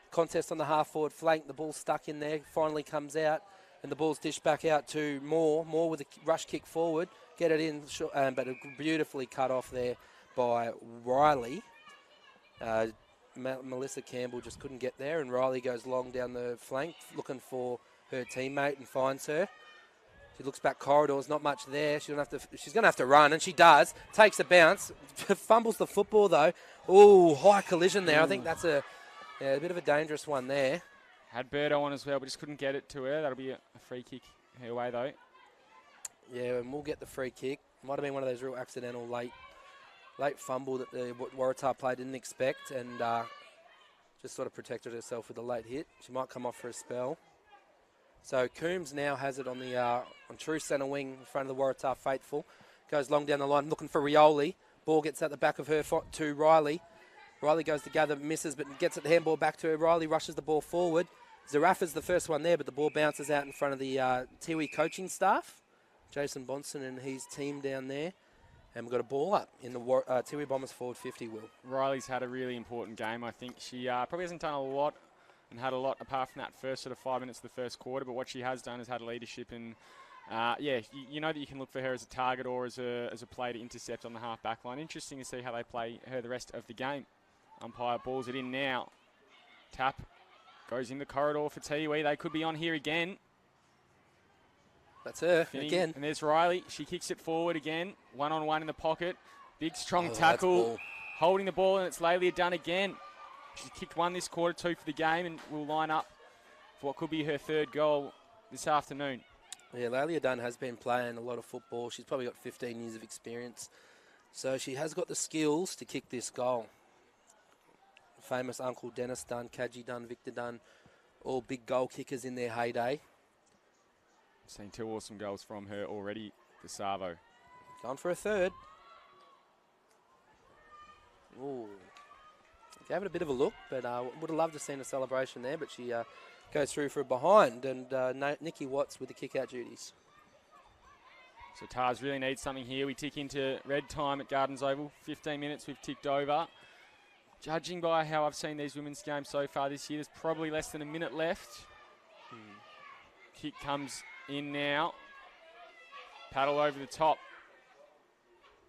Contest on the half-forward flank. The ball stuck in there. Finally comes out, and the ball's dished back out to Moore. Moore with a rush kick forward. Get it in, but it beautifully cut off there by Riley. Melissa Campbell just couldn't get there, and Riley goes long down the flank looking for her teammate and finds her. She looks back corridors, not much there. She's going to have to run, and she does. Takes a bounce, fumbles the football though. Oh, high collision there. I think that's a bit of a dangerous one there. Had Birdo on as well, but just couldn't get it to her. That'll be a free kick her way though. Yeah, and we'll get the free kick. Might have been one of those real accidental late fumble that the Waratah player didn't expect, and just sort of protected herself with a late hit. She might come off for a spell. So Coombs now has it on the on true centre wing in front of the Waratah faithful. Goes long down the line looking for Rioli. Ball gets at the back of her to Riley. Riley goes to gather, misses, but gets it the handball back to her. Riley rushes the ball forward. Zarafa's the first one there, but the ball bounces out in front of the Tiwi coaching staff. Jason Bonson and his team down there. And we've got a ball up in the Tiwi Bombers forward 50, Will. Riley's had a really important game. I think she probably hasn't done a lot and had a lot apart from that first sort of 5 minutes of the first quarter, but what she has done is had leadership and, you know that you can look for her as a target or as a play to intercept on the half-back line. Interesting to see how they play her the rest of the game. Umpire balls it in now. Tap goes in the corridor for Tiwi. They could be on here again. That's her Finning, again. And there's Riley. She kicks it forward again. One-on-one in the pocket. Big, strong tackle. Holding the ball, and it's Lelia Dunn again. She's kicked one this quarter, 2 for the game, and will line up for what could be her third goal this afternoon. Yeah, Lelia Dunn has been playing a lot of football. She's probably got 15 years of experience. So she has got the skills to kick this goal. Famous Uncle Dennis Dunn, Kaji Dunn, Victor Dunn, all big goal kickers in their heyday. Seen 2 awesome goals from her already, the Savo. Going for a third. Ooh. Gave it a bit of a look, but would have loved to have seen a celebration there, but she goes through for a behind, and Nikki Watts with the kick-out duties. So Tars really needs something here. We tick into red time at Gardens Oval. 15 minutes we've ticked over. Judging by how I've seen these women's games so far this year, there's probably less than a minute left. Kick comes in now. Paddle over the top.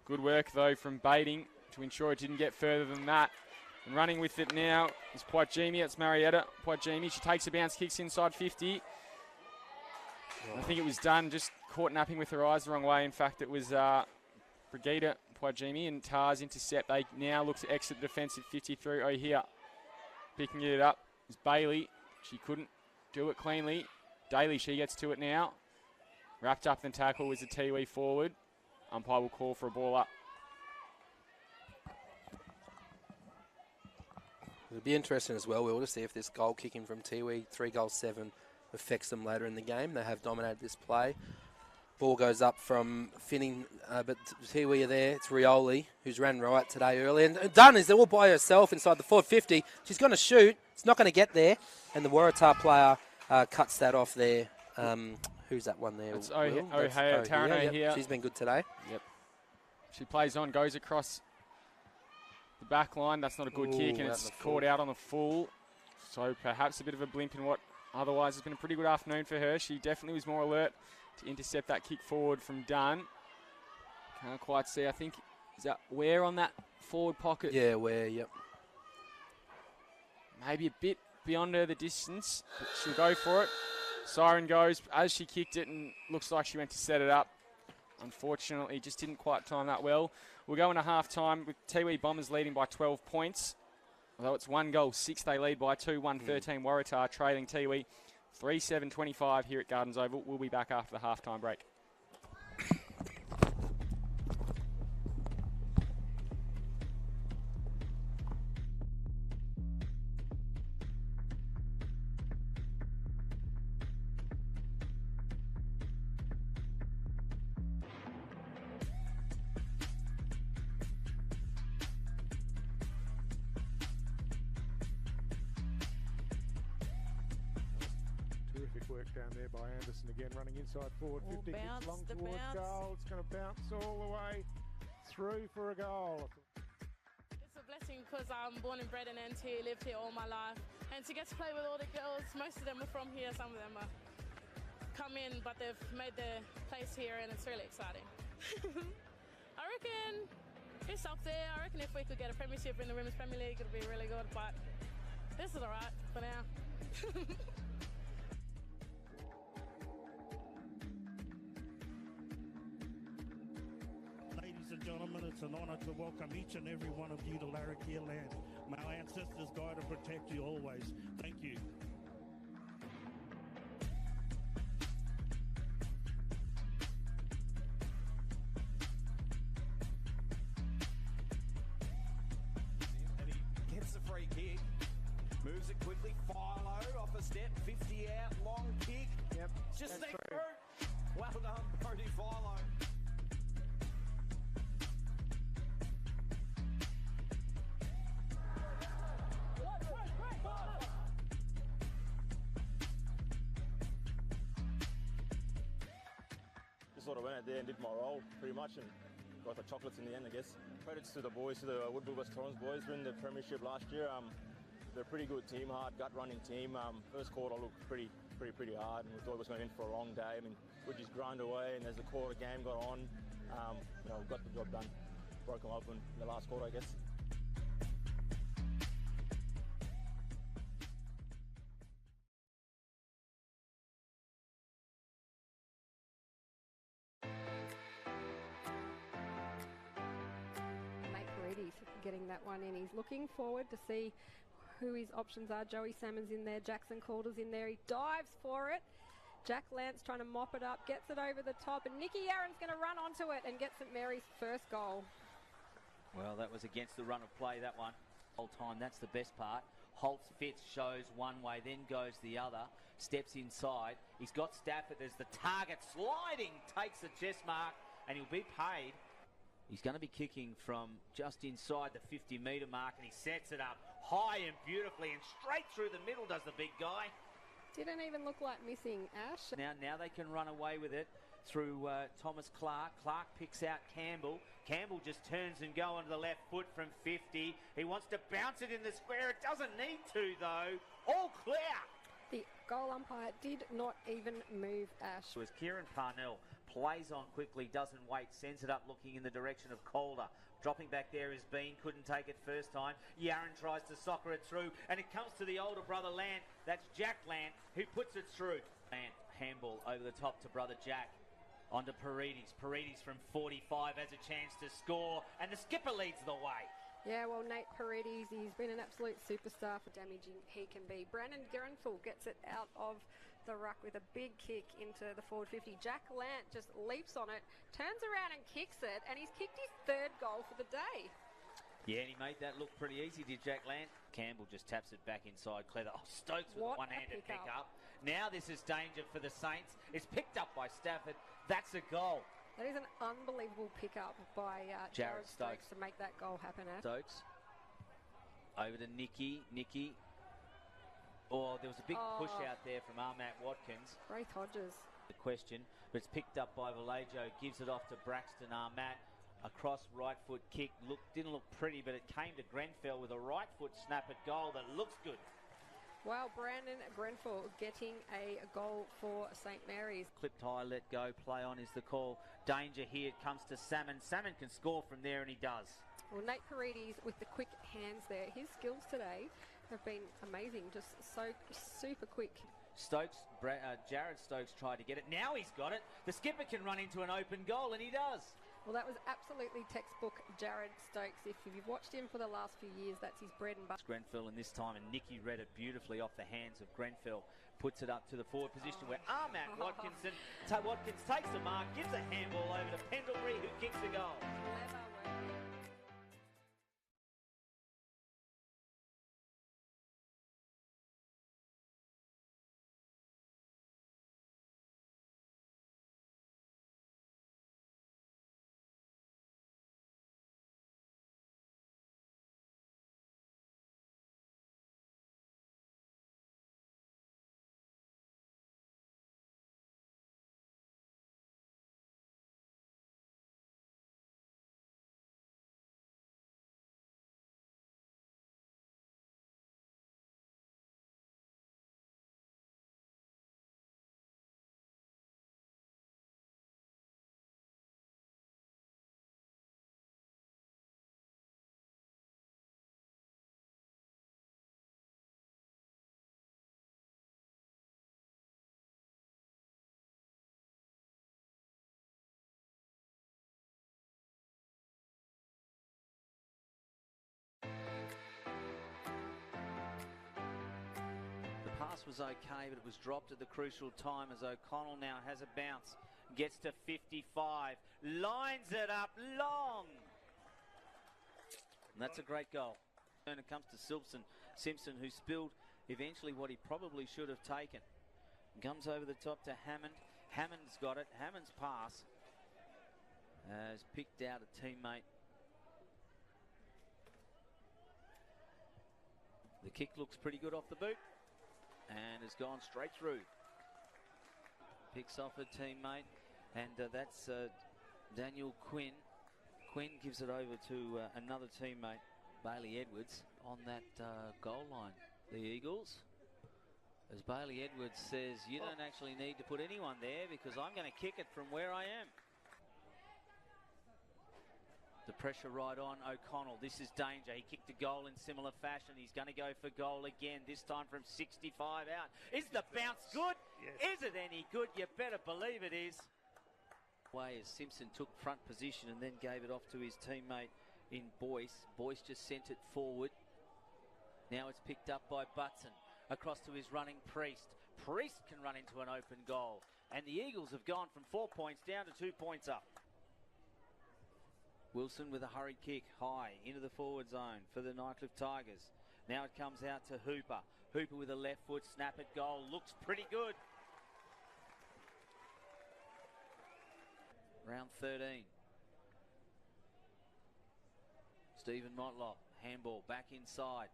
Good work, though, from Baiting to ensure it didn't get further than that. And running with it now is Poitjimi. It's Marietta Poitjimi. She takes a bounce, kicks inside 50. I think it was done, just caught napping with her eyes the wrong way. In fact, it was Brigida Poitjimi and Tars intercept. They now look to exit the defence at 53. Oh, here. Picking it up is Bailey. She couldn't do it cleanly. Daly, she gets to it now. Wrapped up in the tackle was a Tiwi forward. Umpire will call for a ball up. It'll be interesting as well, Will, to see if this goal kicking from Tiwi, 3-7, affects them later in the game. They have dominated this play. Ball goes up from Finning, but Tiwi are there. It's Rioli, who's ran right today early. And Dunn is all by herself inside the forward 50. She's going to shoot. It's not going to get there. And the Waratah player cuts that off there. Who's that one there? It's Tarano here. She's been good today. Yep. She plays on, goes across the back line. That's not a good kick, and it's caught out on the full. So perhaps a bit of a blimp in what otherwise has been a pretty good afternoon for her. She definitely was more alert to intercept that kick forward from Dunn. Can't quite see. I think, is that Ware on that forward pocket? Yeah, Ware, yep. Maybe a bit beyond her the distance, but she'll go for it. Siren goes as she kicked it, and looks like she went to set it up. Unfortunately, just didn't quite time that well. We'll go into half-time with Tiwi Bombers leading by 12 points. Although it's 1-6, they lead by 2, 1-13 Waratah, trailing Tiwi 3-7-25 here at Gardens Oval. We'll be back after the half-time break. Terrific work down there by Anderson again, running inside forward 50, kicks long towards goal. It's going to bounce all the way through for a goal. It's a blessing because I'm born and bred in NT, lived here all my life. And to get to play with all the girls, most of them are from here, some of them are come in, but they've made their place here and it's really exciting. I reckon it's up there. I reckon if we could get a premiership in the Women's Premier League, it would be really good, but this is all right for now. Ladies and gentlemen, it's an honour to welcome each and every one of you to Larrakia land. May our ancestors guide and protect you always. Thank you. free kick. Moves it quickly. Philo off a step. 50 out. Long kick. Yep. Just that's sneak true. through. Well done, Brody Philo. Just sort of went out there and did my role pretty much and got the chocolates in the end, I guess. Credits to the boys, to the Woodville West Torrens boys, win the premiership last year. They're a pretty good team, hard gut running team. First quarter looked pretty hard, and we thought it was going in for a long day. I mean, we just grind away, and as the quarter game got on, we got the job done. Broke them open in the last quarter, I guess. Getting that one in. He's looking forward to see who his options are. Joey Salmon's in there. Jackson Calder's in there. He dives for it. Jack Lance trying to mop it up. Gets it over the top. And Nicky Aaron's going to run onto it and get St Mary's first goal. Well, that was against the run of play, that one. Whole time, that's the best part. Holtz Fitz shows one way, then goes the other. Steps inside. He's got Stafford as the target. Sliding. Takes the chest mark. And he'll be paid. He's going to be kicking from just inside the 50-metre mark, and he sets it up high and beautifully, and straight through the middle does the big guy. Didn't even look like missing, Ash. Now they can run away with it through Thomas Clark. Clark picks out Campbell. Campbell just turns and go onto the left foot from 50. He wants to bounce it in the square. It doesn't need to, though. All clear. The goal umpire did not even move, Ash. So as Kieran Parnell plays on quickly, doesn't wait, sends it up looking in the direction of Calder. Dropping back there is Bean, couldn't take it first time. Yaron tries to soccer it through, and it comes to the older brother Lant. That's Jack Lant who puts it through. Lant, handball over the top to brother Jack. Onto Paredes. Paredes from 45 has a chance to score, and the skipper leads the way. Yeah, well, Nate Paredes, he's been an absolute superstar for damaging he can be. Brandon Grenfell gets it out of the ruck with a big kick into the forward 50. Jack Lant just leaps on it, turns around and kicks it, and he's kicked his third goal for the day. Yeah, and he made that look pretty easy, did Jack Lant. Campbell just taps it back inside. Clever. Oh, Stokes with a one-handed pick up. Now this is danger for the Saints. It's picked up by Stafford. That's a goal. That is an unbelievable pickup by Jared Stokes to make that goal happen. Stokes. Over to Nicky. Nicky. Oh, there was a big push out there from Armat Watkins. Braith Hodges. The question, but it's picked up by Vallejo. Gives it off to Braxton Armat. Across right foot kick. Didn't look pretty, but it came to Grenfell with a right foot snap at goal that looks good. Well, Brandon Grenfell getting a goal for St Mary's. Clipped high, let go, play on is the call. Danger here, it comes to Salmon. Salmon can score from there, and he does. Well, Nate Paredes with the quick hands there. His skills today have been amazing, just so super quick. Stokes, Jared Stokes tried to get it. Now he's got it. The skipper can run into an open goal, and he does. Well, that was absolutely textbook Jared Stokes. If you've watched him for the last few years, that's his bread and butter. Grenfell in this time, and Nicky read it beautifully off the hands of Grenfell. Puts it up to the forward position where Armat Watkins takes the mark, gives a handball over to Pendlebury, who kicks the goal. Clever work. Pass was okay, but it was dropped at the crucial time as O'Connell now has a bounce. Gets to 55. Lines it up long. And that's a great goal. When it comes to Simpson, who spilled eventually what he probably should have taken. Comes over the top to Hammond. Hammond's got it. Hammond's pass has picked out a teammate. The kick looks pretty good off the boot and has gone straight through. Picks off a teammate, and that's Daniel Quinn. Quinn gives it over to another teammate, Bailey Edwards, on that goal line. The Eagles, as Bailey Edwards says, you don't actually need to put anyone there because I'm going to kick it from where I am. The pressure right on O'Connell. This is danger. He kicked a goal in similar fashion. He's going to go for goal again, this time from 65 out. Is the bounce good? Yes. Is it any good? You better believe it is. Way as Simpson took front position and then gave it off to his teammate in Boyce. Boyce just sent it forward. Now it's picked up by Butson. Across to his running Priest. Priest can run into an open goal. And the Eagles have gone from 4 points down to 2 points up. Wilson with a hurried kick high into the forward zone for the Nightcliff Tigers. Now it comes out to Hooper. Hooper with a left foot snap at goal. Looks pretty good. Round 13. Stephen Motlop, handball back inside.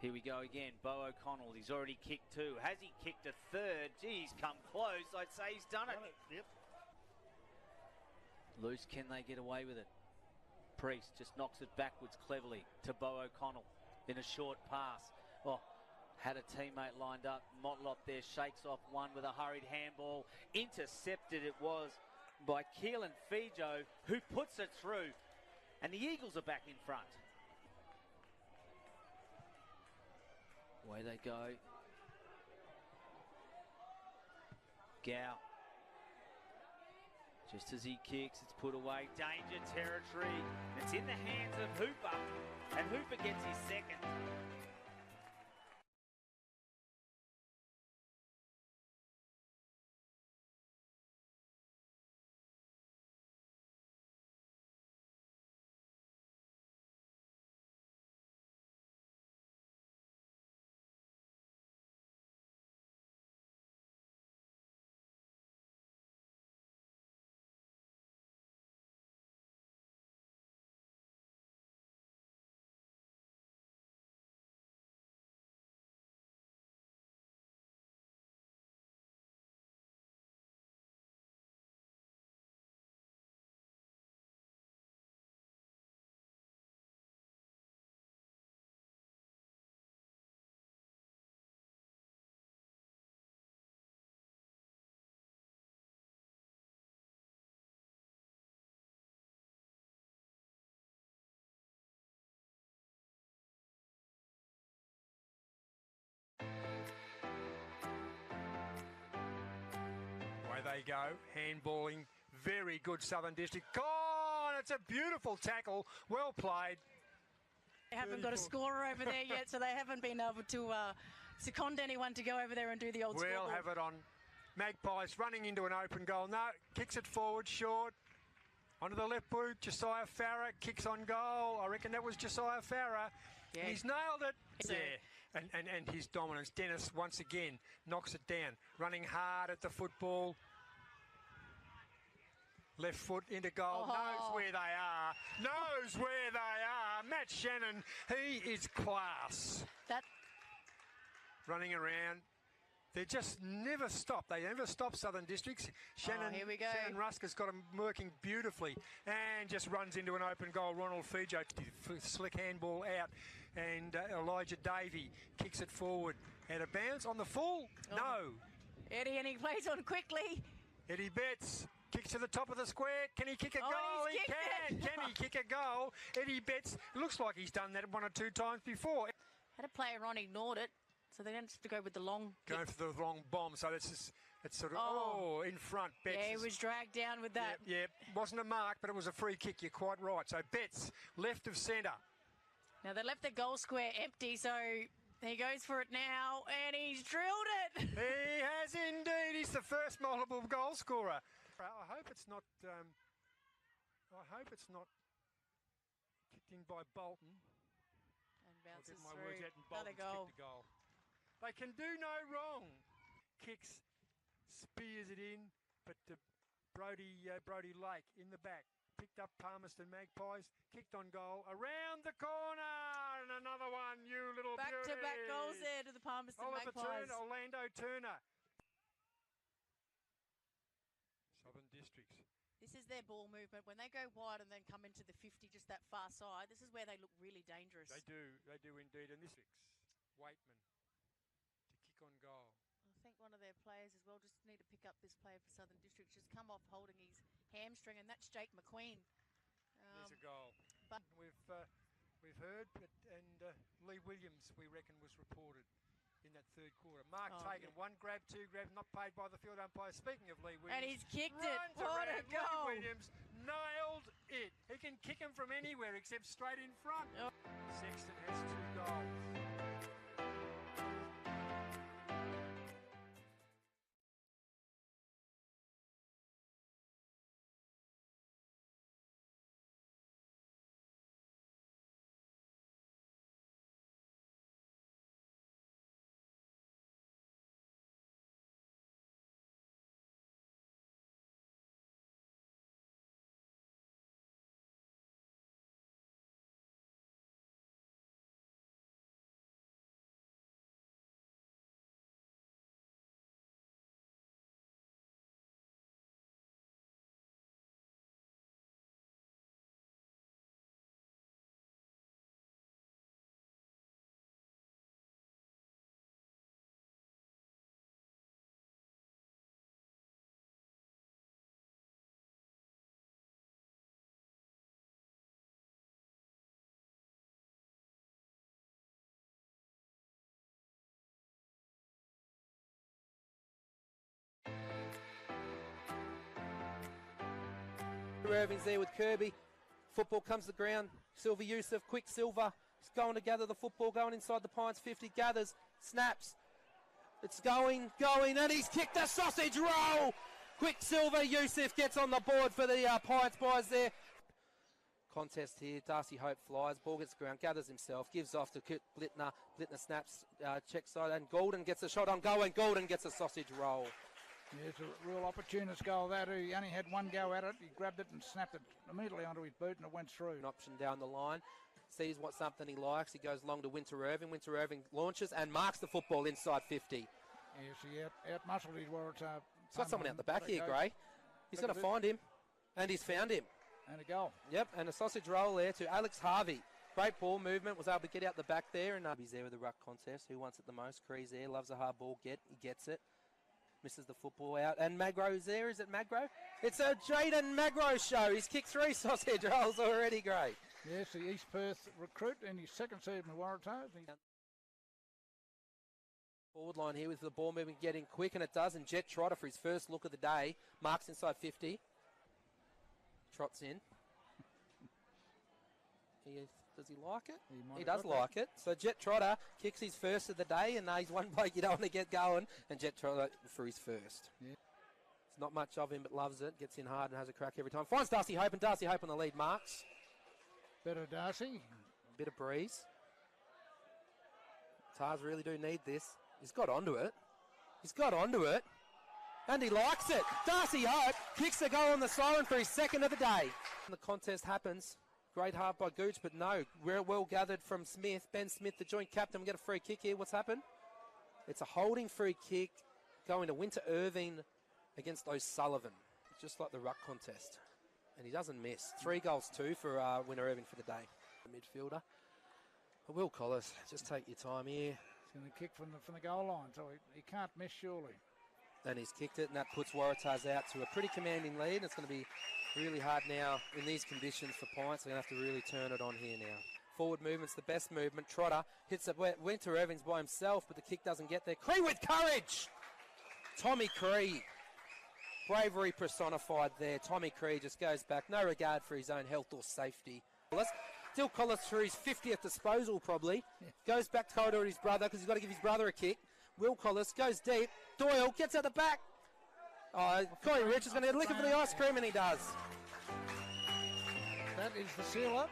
Here we go again. Bo O'Connell, he's already kicked two. Has he kicked a third? Gee, he's come close. I'd say he's done it. Yep. Loose, can they get away with it? Priest just knocks it backwards cleverly to Bo O'Connell in a short pass. Oh, had a teammate lined up. Motlop there shakes off one with a hurried handball. Intercepted it was by Keelan Fijo, who puts it through. And the Eagles are back in front. Away they go. Gow. Just as he kicks, it's put away. Danger territory. It's in the hands of Hooper. And Hooper gets his second. They go, handballing, very good Southern District. Oh, and it's a beautiful tackle, well played. They haven't got a scorer over there yet, so they haven't been able to second anyone to go over there and do the old scoreboard. We'll have it on. Magpies running into an open goal. No, kicks it forward, short. Onto the left boot, Josiah Farah kicks on goal. I reckon that was Josiah Farah. Yeah. He's nailed it. Yeah. And his dominance. Dennis, once again, knocks it down. Running hard at the football. Left foot into goal, knows where they are, knows where they are. Matt Shannon, he is class. Running around. They just never stop. They never stop, Southern Districts. Shannon, here we go. Shannon Rusk has got him working beautifully and just runs into an open goal. Ronald Fijo, slick handball out. And Elijah Davey kicks it forward. Out of bounds on the full. No. Eddie, and he plays on quickly. Eddie Betts. Kicks to the top of the square. Can he kick a goal? He can. Can he kick a goal? Eddie Betts. Looks like he's done that 1 or 2 times before. Had a player on, ignored it. So they didn't have to go with the long kick. Going for the long bomb. So it's sort of, in front. Betts. Yeah, he was dragged down with that. Yep. Wasn't a mark, but it was a free kick. You're quite right. So Betts, left of centre. Now they left the goal square empty, so he goes for it now, and he's drilled it. He has indeed. He's the first multiple goal scorer. I hope it's not. I hope it's not kicked in by Bolton. bounces I'll get my through. words out and Another Bolton's goal. kicked the goal. They can do no wrong. Kicks, spears it in, but Brody Lake in the back. Picked up Palmerston Magpies, kicked on goal, around the corner, and another one, you little beauty. Back-to-back goals there to the Palmerston Magpies. Orlando Turner. Southern Districts. This is their ball movement. When they go wide and then come into the 50, just that far side, this is where they look really dangerous. They do indeed. And this Waitman to kick on goal. I think one of their players as well, just need to pick up this player for Southern District, just come off holding his hamstring, and that's Jake McQueen. There's a goal. But we've heard, and Lee Williams, we reckon, was reported in that third quarter. Mark Tagan, one grab, two grabs, not paid by the field umpire. Speaking of Lee Williams. And he's kicked it. What a goal. Lee Williams nailed it. He can kick him from anywhere except straight in front. Oh. Sexton has 2 goals. Irving's there with Kirby. Football comes to the ground. Silver Youssef, quick Silver. He's going to gather the football, going inside the Pines 50, gathers, snaps. It's going, and he's kicked a sausage roll. Quick Silver Youssef gets on the board for the Pines boys there. Contest here. Darcy Hope flies, ball gets the ground, gathers himself, gives off to Blittner. Blittner snaps, check side, and Golden gets a shot on goal, and Golden gets a sausage roll. Yeah, it's a real opportunist goal that. He only had one go at it. He grabbed it and snapped it immediately onto his boot, and it went through. An option down the line. Sees what something he likes. He goes long to Winter Irving. Winter Irving launches and marks the football inside 50. Yes, he out-muscled his Waratah. He's got someone out the back here, Gray. He's going to find him, and he's found him. And a goal. Yep, and a sausage roll there to Alex Harvey. Great ball movement, was able to get out the back there, and he's there with the ruck contest. Who wants it the most? Cree's there, loves a hard ball. He gets it. Misses the football out, and Magro's there. Is it Magro? It's a Jaden Magro show. He's kicked 3 sausage rolls already. Great. Yes, the East Perth recruit in his second season with Waratah. Forward line here with the ball moving, getting quick, and it does. And Jet Trotter for his first look of the day. Marks inside 50. Trots in. Does he like it? He does like it. So Jet Trotter kicks his first of the day, and he's one bloke you don't want to get going, and Jet Trotter for his first. Yeah. It's not much of him, but loves it. Gets in hard and has a crack every time. Finds Darcy Hope, and Darcy Hope on the lead marks. Better Darcy. Bit of breeze. Tars really do need this. He's got onto it. And he likes it. Darcy Hope kicks the goal on the siren for his second of the day. And the contest happens. Great half by Gooch, but no. Well gathered from Smith. Ben Smith, the joint captain, will get a free kick here. What's happened? It's a holding free kick going to Winter Irving against O'Sullivan. Just like the ruck contest. And he doesn't miss. 3 goals, 2 for Winter Irving for the day. The midfielder. Will Collis, just take your time here. He's going to kick from the goal line, so he can't miss surely. And he's kicked it, and that puts Waratahs out to a pretty commanding lead. It's going to be really hard now in these conditions for Pints. They're going to have to really turn it on here now. Forward movement's the best movement. Trotter hits it. Winter Irving's by himself, but the kick doesn't get there. Cree with courage! Tommy Cree. Bravery personified there. Tommy Cree just goes back. No regard for his own health or safety. Still Collis through his 50th disposal probably. Yeah. Goes back to corridor to his brother because he's got to give his brother a kick. Will Collis goes deep. Doyle gets out the back. Corey Rich is going to get a lick for the ice cream, and he does. That is the sealer.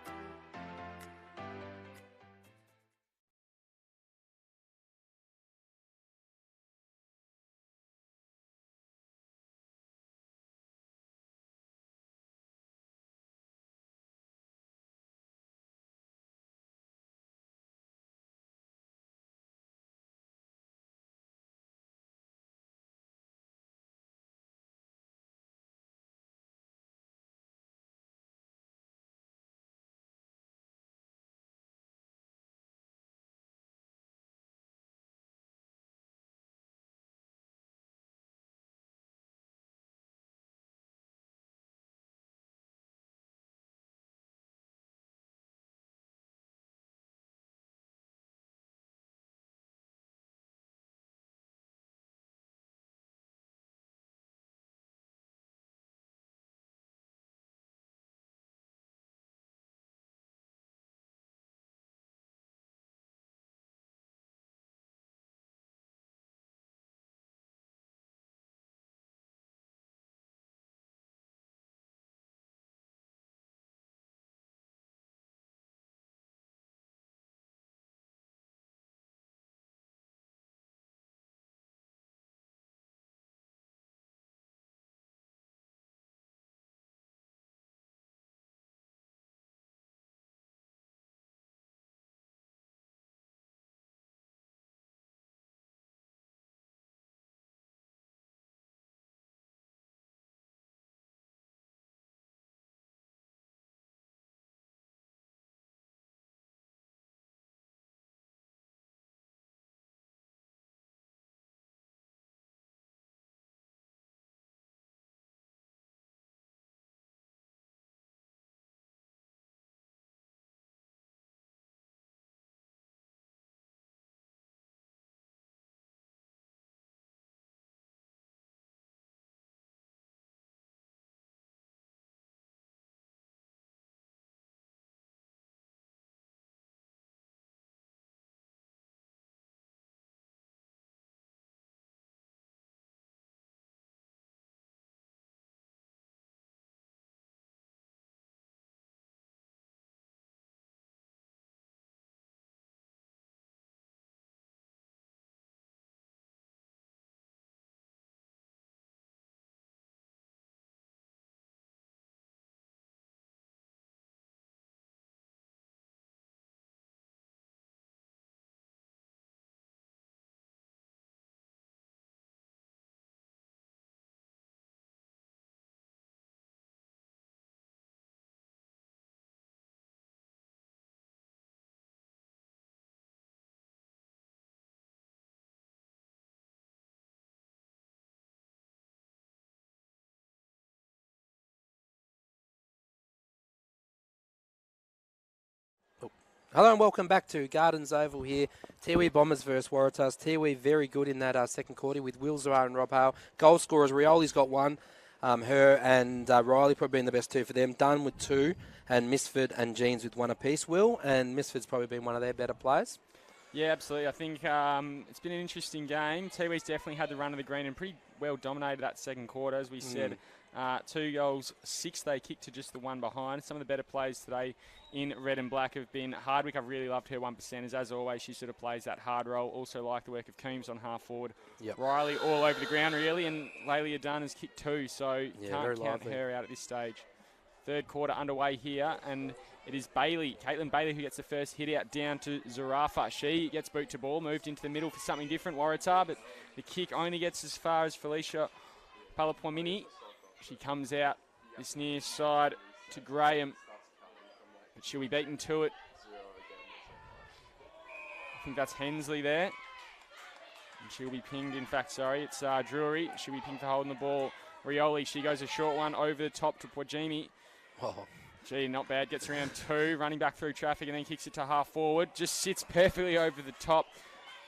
Hello and welcome back to Gardens Oval here. Tiwi Bombers versus Waratahs. Tiwi very good in that second quarter with Will Zara and Rob Hale. Goal scorers, Rioli's got one. Her and Riley probably been the best two for them. Dunn with two, and Misford and Jeans with one apiece. Will, and Misford's probably been one of their better players. Yeah, absolutely. I think it's been an interesting game. Tiwi's definitely had the run of the green and pretty well dominated that second quarter, as we said. 2 goals, 6 they kicked to just the one behind. Some of the better plays today in red and black have been Hardwick. I've really loved her 1%ers. As always, she sort of plays that hard role. Also like the work of Coombs on half forward. Yep. Riley all over the ground, really, and Lelia Dunn has kicked 2, so can't count lively. her out at this stage. Third quarter underway here, and it is Bailey, Caitlin Bailey, who gets the first hit out down to Zarafa. She gets boot to ball, moved into the middle for something different, Waratah, but the kick only gets as far as Felicia Palapomini. She comes out this near side to Graham, but she'll be beaten to it. I think that's Hensley there. And she'll be pinged, in fact, sorry, it's Drury. She'll be pinged for holding the ball. Rioli, she goes a short one over the top to Pojimi. Oh. Gee, not bad. Gets around 2, running back through traffic and then kicks it to half forward. Just sits perfectly over the top.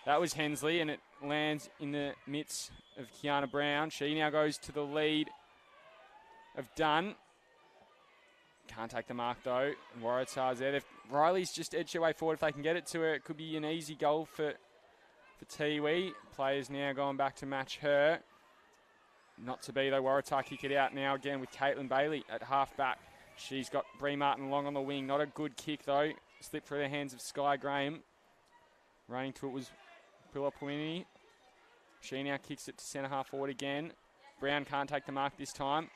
That was Hensley, and it lands in the midst of Kiana Brown. She now goes to the lead of Dunn. Can't take the mark, though. And Waratah's there. Riley's just edged her way forward. If they can get it to her, it could be an easy goal for Tiwi. Players now going back to match her. Not to be, though. Waratah kick it out now again with Caitlin Bailey at half back. She's got Bree Martin long on the wing. Not a good kick, though. Slipped through the hands of Sky Graham. Running to it was Pilapwini. She now kicks it to centre half forward again. Brown can't take the mark this time.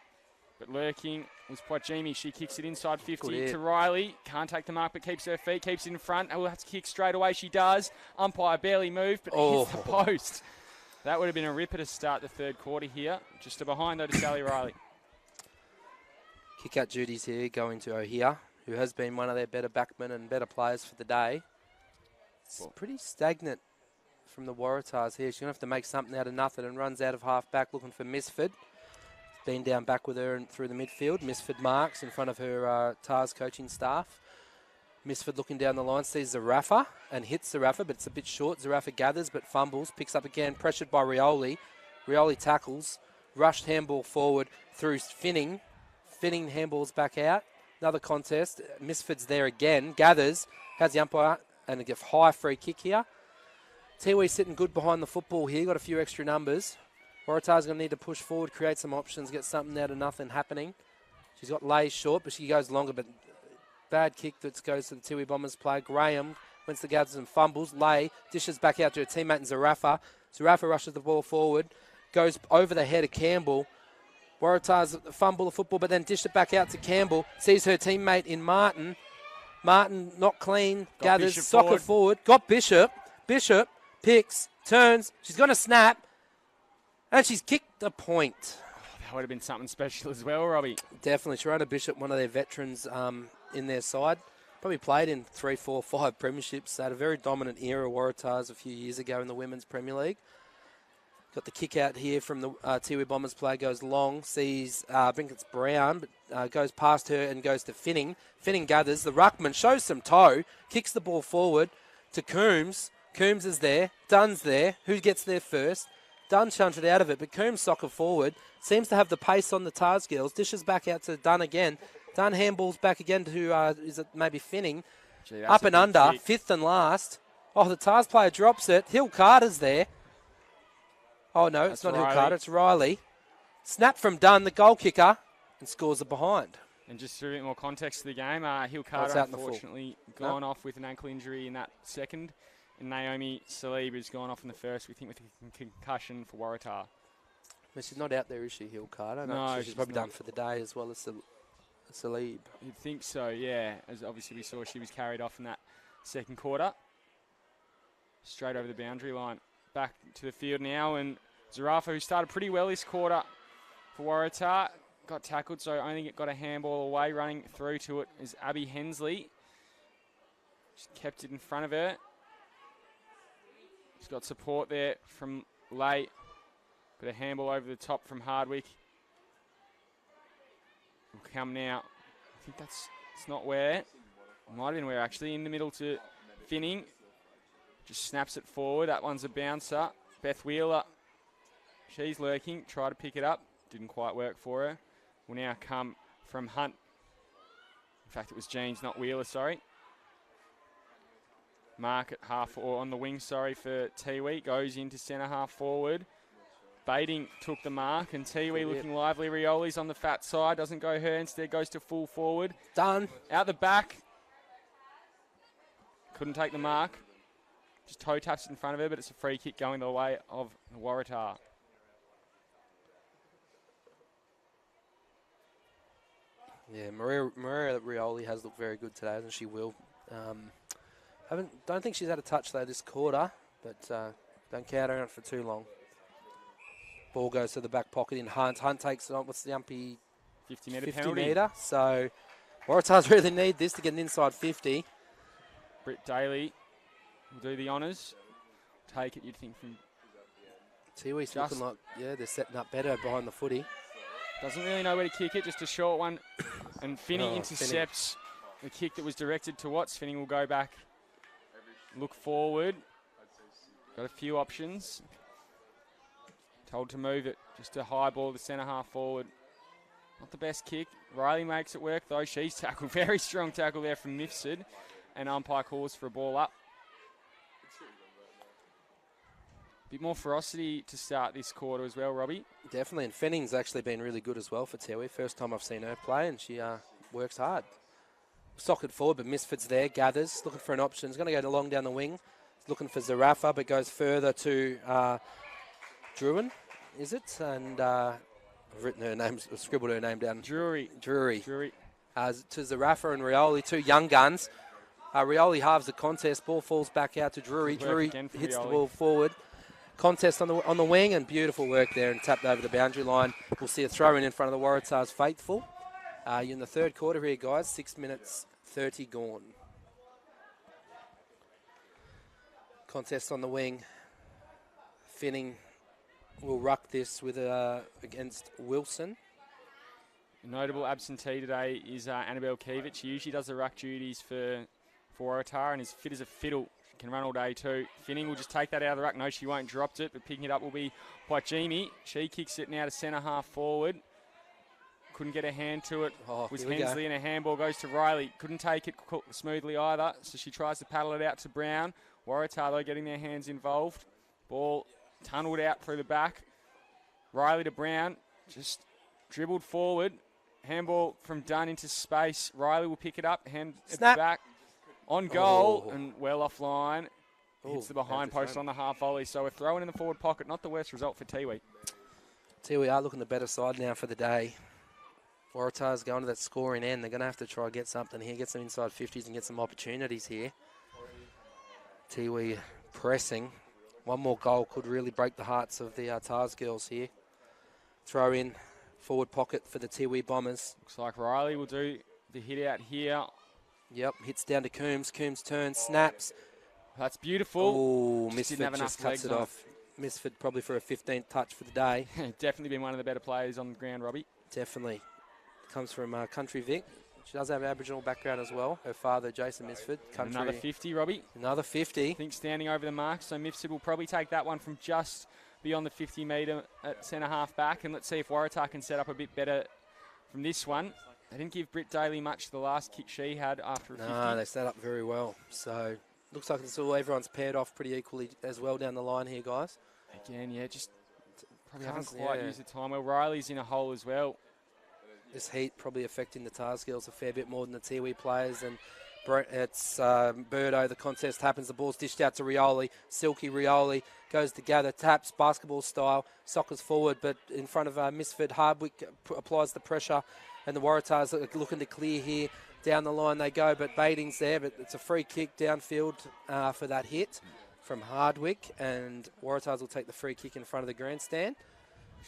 But lurking was Pojimi. She kicks it inside 50 to Riley. Can't take the mark, but keeps her feet. Keeps it in front. Will have to kick straight away. She does. Umpire barely moved, but hits the post. That would have been a ripper to start the third quarter here. Just a behind, though, to Sally Riley. Kick-out duties here going to O'Hare, who has been one of their better backmen and better players for the day. It's pretty stagnant from the Waratahs here. She's going to have to make something out of nothing and runs out of half-back looking for Misford. Been down back with her and through the midfield. Misford marks in front of her TARS coaching staff. Misford looking down the line, sees Zarafa and hits Zarafa, but it's a bit short. Zarafa gathers but fumbles, picks up again, pressured by Rioli. Rioli tackles, rushed handball forward through Finning. Finning handballs back out. Another contest. Misford's there again, gathers, has the umpire, and a high free kick here. Tiwi sitting good behind the football here, got a few extra numbers. Waratah's going to need to push forward, create some options, get something out of nothing happening. She's got lays short, but she goes longer, but bad kick that goes to the Tiwi Bombers play. Graham wins the gathers and fumbles. Lay dishes back out to her teammate in Zarafa. Zarafa rushes the ball forward, goes over the head of Campbell. Waratah's fumble the football, but then dish it back out to Campbell. Sees her teammate in Martin. Martin not clean, gathers, soccer forward. Got Bishop. Bishop picks, turns. She's going to snap, and she's kicked a point. That would have been something special as well, Robbie. Definitely. Sharona Bishop, one of their veterans in their side. Probably played in 3, 4, 5 premierships. Had a very dominant era, Waratahs, a few years ago in the Women's Premier League. Got the kick out here from the Tiwi Bombers player, goes long, sees, I think it's Brown, but goes past her and goes to Finning. Finning gathers, the ruckman shows some toe, kicks the ball forward to Coombs. Coombs is there, Dunn's there. Who gets there first? Dunn shunted out of it, but Coombs soccer forward. Seems to have the pace on the TARS girls. Dishes back out to Dunn again. Dunn handballs back again to, is it maybe Finning? Gee, up and under, kick. Fifth and last. Oh, the TARS player drops it. Hill Carter's there. Oh, no, it's not Hill Carter, it's Riley. Snap from Dunn, the goal kicker, and scores a behind. And just a bit more context to the game, Hill Carter unfortunately gone off with an ankle injury in that second. And Naomi Salib has gone off in the first, we think, with a concussion for Waratah. But she's not out there, is she, Hill Carter? No, she's probably done for the day as well as Salib. You'd think so, yeah. As obviously we saw, she was carried off in that second quarter. Straight over the boundary line. Back to the field now, and Zarafa, who started pretty well this quarter for Waratah, got tackled, so only got a handball away. Running through to it is Abby Hensley. Just kept it in front of her. She's got support there from Lay, but a handball over the top from Hardwick. Will come now. I think it's not where. Might have been Ware actually. In the middle to Finning. Just snaps it forward. That one's a bouncer. Beth Wheeler. She's lurking. Try to pick it up. Didn't quite work for her. Will now come from Hunt. In fact, it was Jeans, not Wheeler, sorry. Mark at half, or on the wing, sorry, for Tiwi. Goes into centre half forward. Baiting took the mark, and Tiwi looking lively. Rioli's on the fat side. Doesn't go her, instead goes to full forward. Done. Out the back. Couldn't take the mark. Just toe taps it in front of her, but it's a free kick going the way of Waratah. Yeah, Maria Rioli has looked very good today, hasn't she, Will? Don't think she's had a touch, though, this quarter, but don't count her out for too long. Ball goes to the back pocket in Hunt. Hunt takes it on. What's the umpy? 50-metre penalty. 50-metre. So Waratahs really need this to get an inside 50. Britt Daly will do the honours. Take it, you'd think, from Tiwi's looking like, yeah, they're setting up better behind the footy. Doesn't really know where to kick it, just a short one. And Finney intercepts the kick that was directed to Watts. Finney will go back, look forward. Got a few options. Told to move it, just a high ball to centre half forward. Not the best kick. Riley makes it work, though. She's tackled. Very strong tackle there from Mifsud. And umpire calls for a ball up. Bit more ferocity to start this quarter as well, Robbie. Definitely, and Fenning's actually been really good as well for Tiwi. First time I've seen her play, and she works hard. Socket forward, but Misfit's there, gathers, looking for an option. He's going to go long down the wing. He's looking for Zarafa, but goes further to Darwin, is it? And I've written her name, scribbled her name down. Drury. To Zarafa and Rioli, two young guns. Rioli halves the contest, ball falls back out to Drury. Drury hits the ball forward. Contest on the wing, and beautiful work there, and tapped over the boundary line. We'll see a throw in front of the Waratahs faithful. You're in the third quarter here, guys. 6 minutes 30 gone. Contest on the wing. Finning will ruck this with against Wilson. A notable absentee today is Annabelle Kiewicz. She usually does the ruck duties for Waratah and is fit as a fiddle. Can run all day too. Finning will just take that out of the ruck. No, she won't drop it, but picking it up will be by Jamie. She kicks it now to centre half forward. Couldn't get a hand to it. Was Hensley, and a handball goes to Riley. Couldn't take it smoothly either, so she tries to paddle it out to Brown. Waratah, though, getting their hands involved. Ball tunneled out through the back. Riley to Brown, just dribbled forward. Handball from Dunn into space. Riley will pick it up, hand it back. On goal and well offline. Hits the behind post on the half volley. So we're throwing in the forward pocket. Not the worst result for Tiwi. Tiwi are looking the better side now for the day. Waratah's going to that scoring end. They're going to have to try and get something here, get some inside 50s and get some opportunities here. Tiwi pressing. One more goal could really break the hearts of the Tars girls here. Throw in forward pocket for the Tiwi Bombers. Looks like Riley will do the hit out here. Yep, hits down to Coombs. Coombs turns, snaps. That's beautiful. Oh, Misfit just cuts it off. Misfit probably for a 15th touch for the day. Definitely been one of the better players on the ground, Robbie. Definitely. Comes from Country Vic. She does have Aboriginal background as well. Her father, Jason Misfit. Another 50, Robbie. Another 50. I think standing over the mark, so Misfit will probably take that one from just beyond the 50 metre at centre half back. And let's see if Waratah can set up a bit better from this one. They didn't give Britt Daly much the last kick she had after a 50. No, they set up very well. So looks like it's all everyone's paired off pretty equally as well down the line here, guys. Again, yeah, just probably haven't quite used the time. Well, Riley's in a hole as well. This heat probably affecting the Tars girls a fair bit more than the Tiwi players. And it's Birdo, the contest happens. The ball's dished out to Rioli. Silky Rioli goes to gather, taps, basketball style, soccers forward, but in front of Misfit, Hardwick applies the pressure. And the Waratahs are looking to clear here. Down the line they go, but Baiting's there. But it's a free kick downfield for that hit from Hardwick. And Waratahs will take the free kick in front of the grandstand.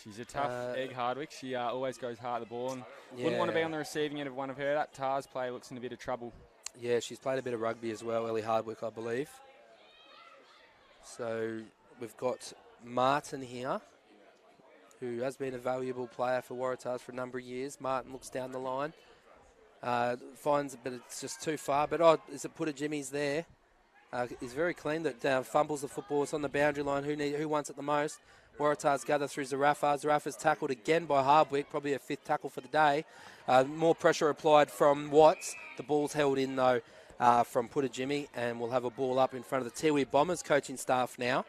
She's a tough egg, Hardwick. She always goes hard at the ball. And wouldn't want to be on the receiving end of one of her. That Tars player looks in a bit of trouble. Yeah, she's played a bit of rugby as well, Ellie Hardwick, I believe. So we've got Martin here, who has been a valuable player for Waratahs for a number of years. Martin looks down the line, looking for a 15th touch for the day. Definitely been one of the better players on the ground. This heat probably affecting the Tars girls a fair bit more than the Tiwi players. And Finds it, but it's just too far. But is it Putter Jimmy's there? He's very clean. That fumbles the football. It's on the boundary line. Who wants it the most? Waratahs gather through Zarafa. Zarafa's tackled again by Hardwick, probably a 5th tackle for the day. More pressure applied from Watts. The ball's held in, though, from Putter Jimmy, and we'll have a ball up in front of the Tiwi Bombers coaching staff now.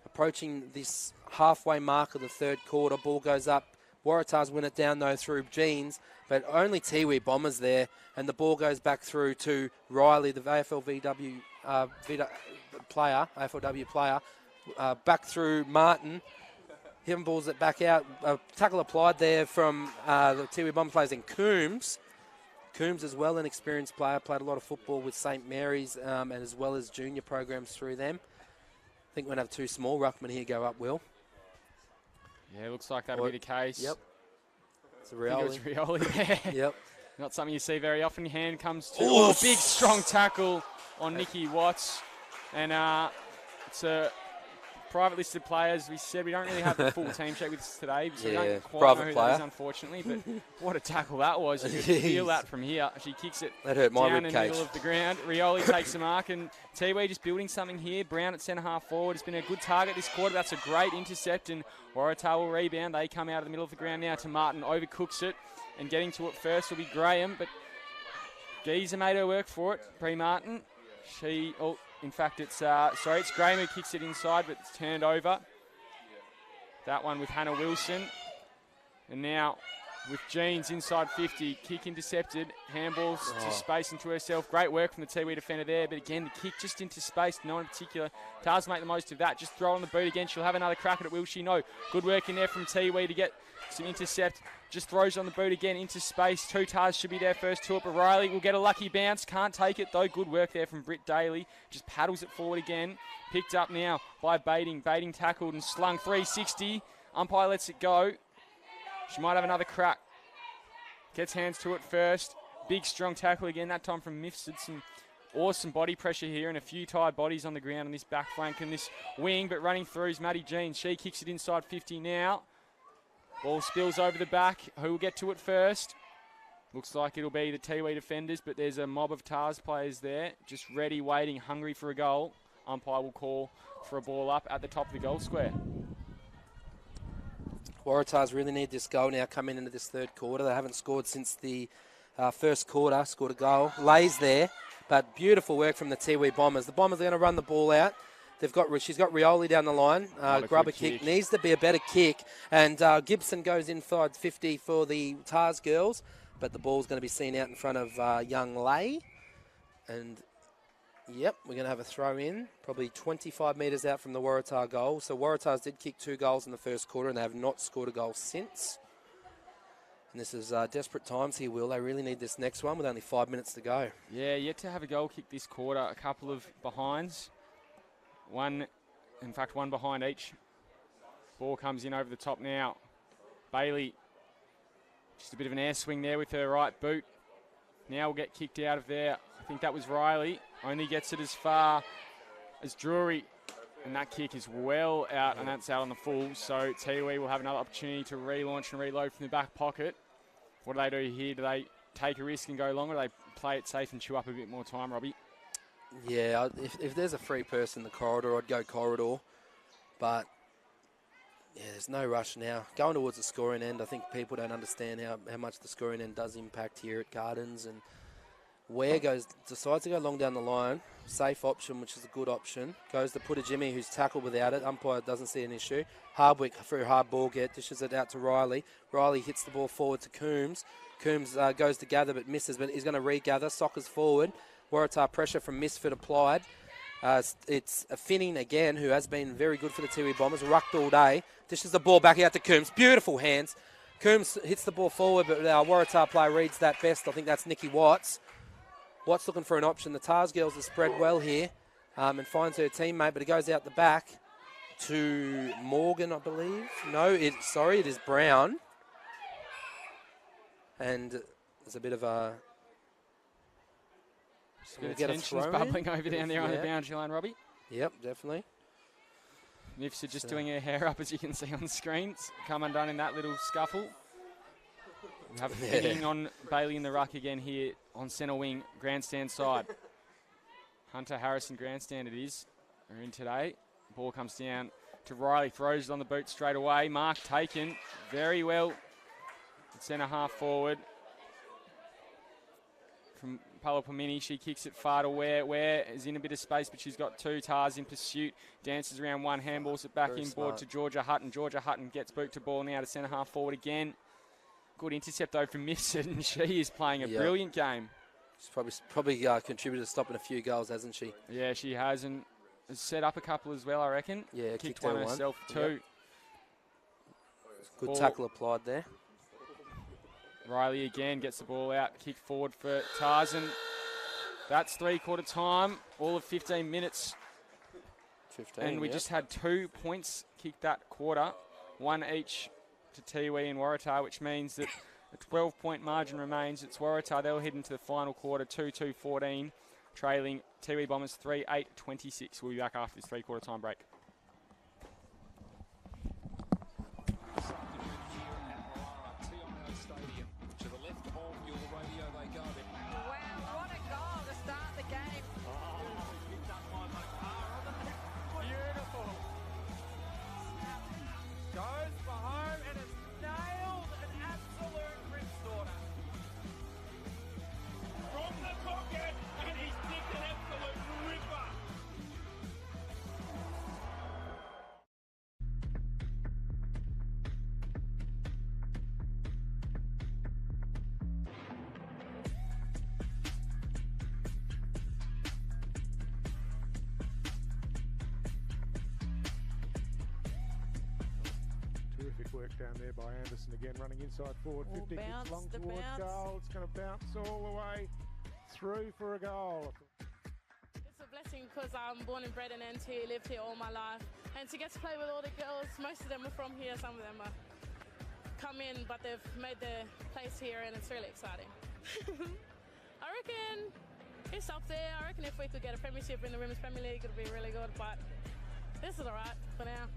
Approaching this halfway mark of the third quarter, ball goes up. Waratahs win it down, though, through Jeans, but only Tiwi Bombers there, and the ball goes back through to Riley, the AFLW player, back through Martin. Him balls it back out. Tackle applied there from the Tiwi Bombers players in Coombs. Coombs as well, an experienced player, played a lot of football with St Mary's and as well as junior programs through them. I think we're going to have 2 small ruckmen here go up, Will. Yeah, looks like that'll be the case. Yep. It's a Rioli. It's Rioli there. Yep. Not something you see very often. Hand comes to... Oh, big, strong tackle on Nicky Watts. And it's a private listed player. As we said, we don't really have the full team sheet with us today. So we don't quite know who that is, unfortunately. But what a tackle that was. You can feel that from here. She kicks it that hurt my down rib in cage. the middle of the ground. Rioli takes the mark. And Tiwi just building something here. Brown at centre half forward. It's been a good target this quarter. That's a great intercept. And Waratah will rebound. They come out of the middle of the ground now to Martin. Overcooks it. And getting to it first will be Graham. But Geezer made her work for it. Pre-Martin. In fact, it's Graham who kicks it inside, but it's turned over. That one with Hannah Wilson. And now with Jeans inside 50, kick intercepted, handballs to space into herself. Great work from the Tiwi defender there, but again, the kick just into space, no one in particular. Tars make the most of that, just throw on the boot again. She'll have another crack at it, will she? No. Good work in there from Tiwi to get some intercept. Just throws on the boot again into space. 2 Tars should be there first to it, but Riley will get a lucky bounce. Can't take it though. Good work there from Britt Daly. Just paddles it forward again. Picked up now by Baiting. Baiting tackled and slung 360. Umpire lets it go. She might have another crack. Gets hands to it first. Big strong tackle again, that time from Mifsud. Some awesome body pressure here and a few tired bodies on the ground on this back flank and this wing, but running through is Maddie Jean. She kicks it inside 50 now. Ball spills over the back. Who will get to it first? Looks like it'll be the Tiwi defenders, but there's a mob of Tars players there, just ready, waiting, hungry for a goal. Umpire will call for a ball up at the top of the goal square. Waratahs really need this goal now coming into this third quarter. They haven't scored since the first quarter, scored a goal. Lays there, but beautiful work from the Tiwi Bombers. The Bombers are going to run the ball out. She's got Rioli down the line. Grubber kick. Needs to be a better kick. And Gibson goes inside 50 for the Tars girls. But the ball's going to be seen out in front of young Lay. And, yep, we're going to have a throw in. Probably 25 metres out from the Waratah goal. So Waratahs did kick 2 goals in the first quarter and they have not scored a goal since. And this is desperate times here, Will. They really need this next one with only 5 minutes to go. Yeah, yet to have a goal kick this quarter. A couple of behinds. One behind each. Ball comes in over the top now. Bailey, just a bit of an air swing there with her right boot. Now will get kicked out of there. I think that was Riley. Only gets it as far as Drury. And that kick is well out, and that's out on the full. So Tiwi will have another opportunity to relaunch and reload from the back pocket. What do they do here? Do they take a risk and go longer? Or do they play it safe and chew up a bit more time, Robbie? Yeah, if there's a free person in the corridor, I'd go corridor. But, yeah, there's no rush now. Going towards the scoring end, I think people don't understand how much the scoring end does impact here at Gardens. And Ware decides to go long down the line. Safe option, which is a good option. Goes to Putter Jimmy, who's tackled without it. Umpire doesn't see an issue. Hardwick for a hard ball get, dishes it out to Riley. Riley hits the ball forward to Coombs. Coombs goes to gather but misses, but he's going to regather. Sockers forward. Waratah pressure from Misfit applied. It's a Finning again, who has been very good for the Tiwi Bombers. Rucked all day. Dishes the ball back out to Coombs. Beautiful hands. Coombs hits the ball forward, but our Waratah player reads that best. I think that's Nikki Watts. Watts looking for an option. The Tars girls have spread well here and finds her teammate, but it goes out the back to Morgan, I believe. No, it is Brown. And there's a bit of a... Bit of tension's bubbling over down there on the boundary line, Robbie. Yep, definitely. Nifs are just doing her hair up, as you can see on the screens. Come undone in that little scuffle. We have a fitting on Bailey in the ruck again here on centre wing, grandstand side. Hunter Harrison grandstand it is. We're in today. Ball comes down to Riley, throws it on the boot straight away. Mark taken very well. Centre half forward. From Palapamini, she kicks it far to Ware is in a bit of space, but she's got two. Tars in pursuit, dances around one, handballs it back Very inboard smart. to Georgia Hutton. Georgia Hutton gets boot to ball now to centre half forward again. Good intercept though from Mifsud, and she is playing a brilliant game. She's probably contributed to stopping a few goals, hasn't she? Yeah, she has, and has set up a couple as well, I reckon. Yeah, kicked one herself too. Yep. Good tackle applied there. Riley again gets the ball out, kick forward for Tarzan. That's 3/4 time, all of 15 minutes. 15, and we just had 2 points kicked that quarter, one each to Tiwi and Waratah, which means that a 12-point margin remains. It's Waratah, they'll head into the final quarter, 2-2-14, trailing Tiwi Bombers 3-8-26. We'll be back after this 3/4 time break. Terrific work down there by Anderson again, running inside forward, 50 kicks long towards goal. It's going to bounce all the way through for a goal. It's a blessing because I'm born and bred in NT, lived here all my life, and to get to play with all the girls, most of them are from here, some of them are come in, but they've made their place here, and it's really exciting. I reckon it's up there. I reckon if we could get a premiership in the Women's Premier League, it would be really good, but this is all right for now.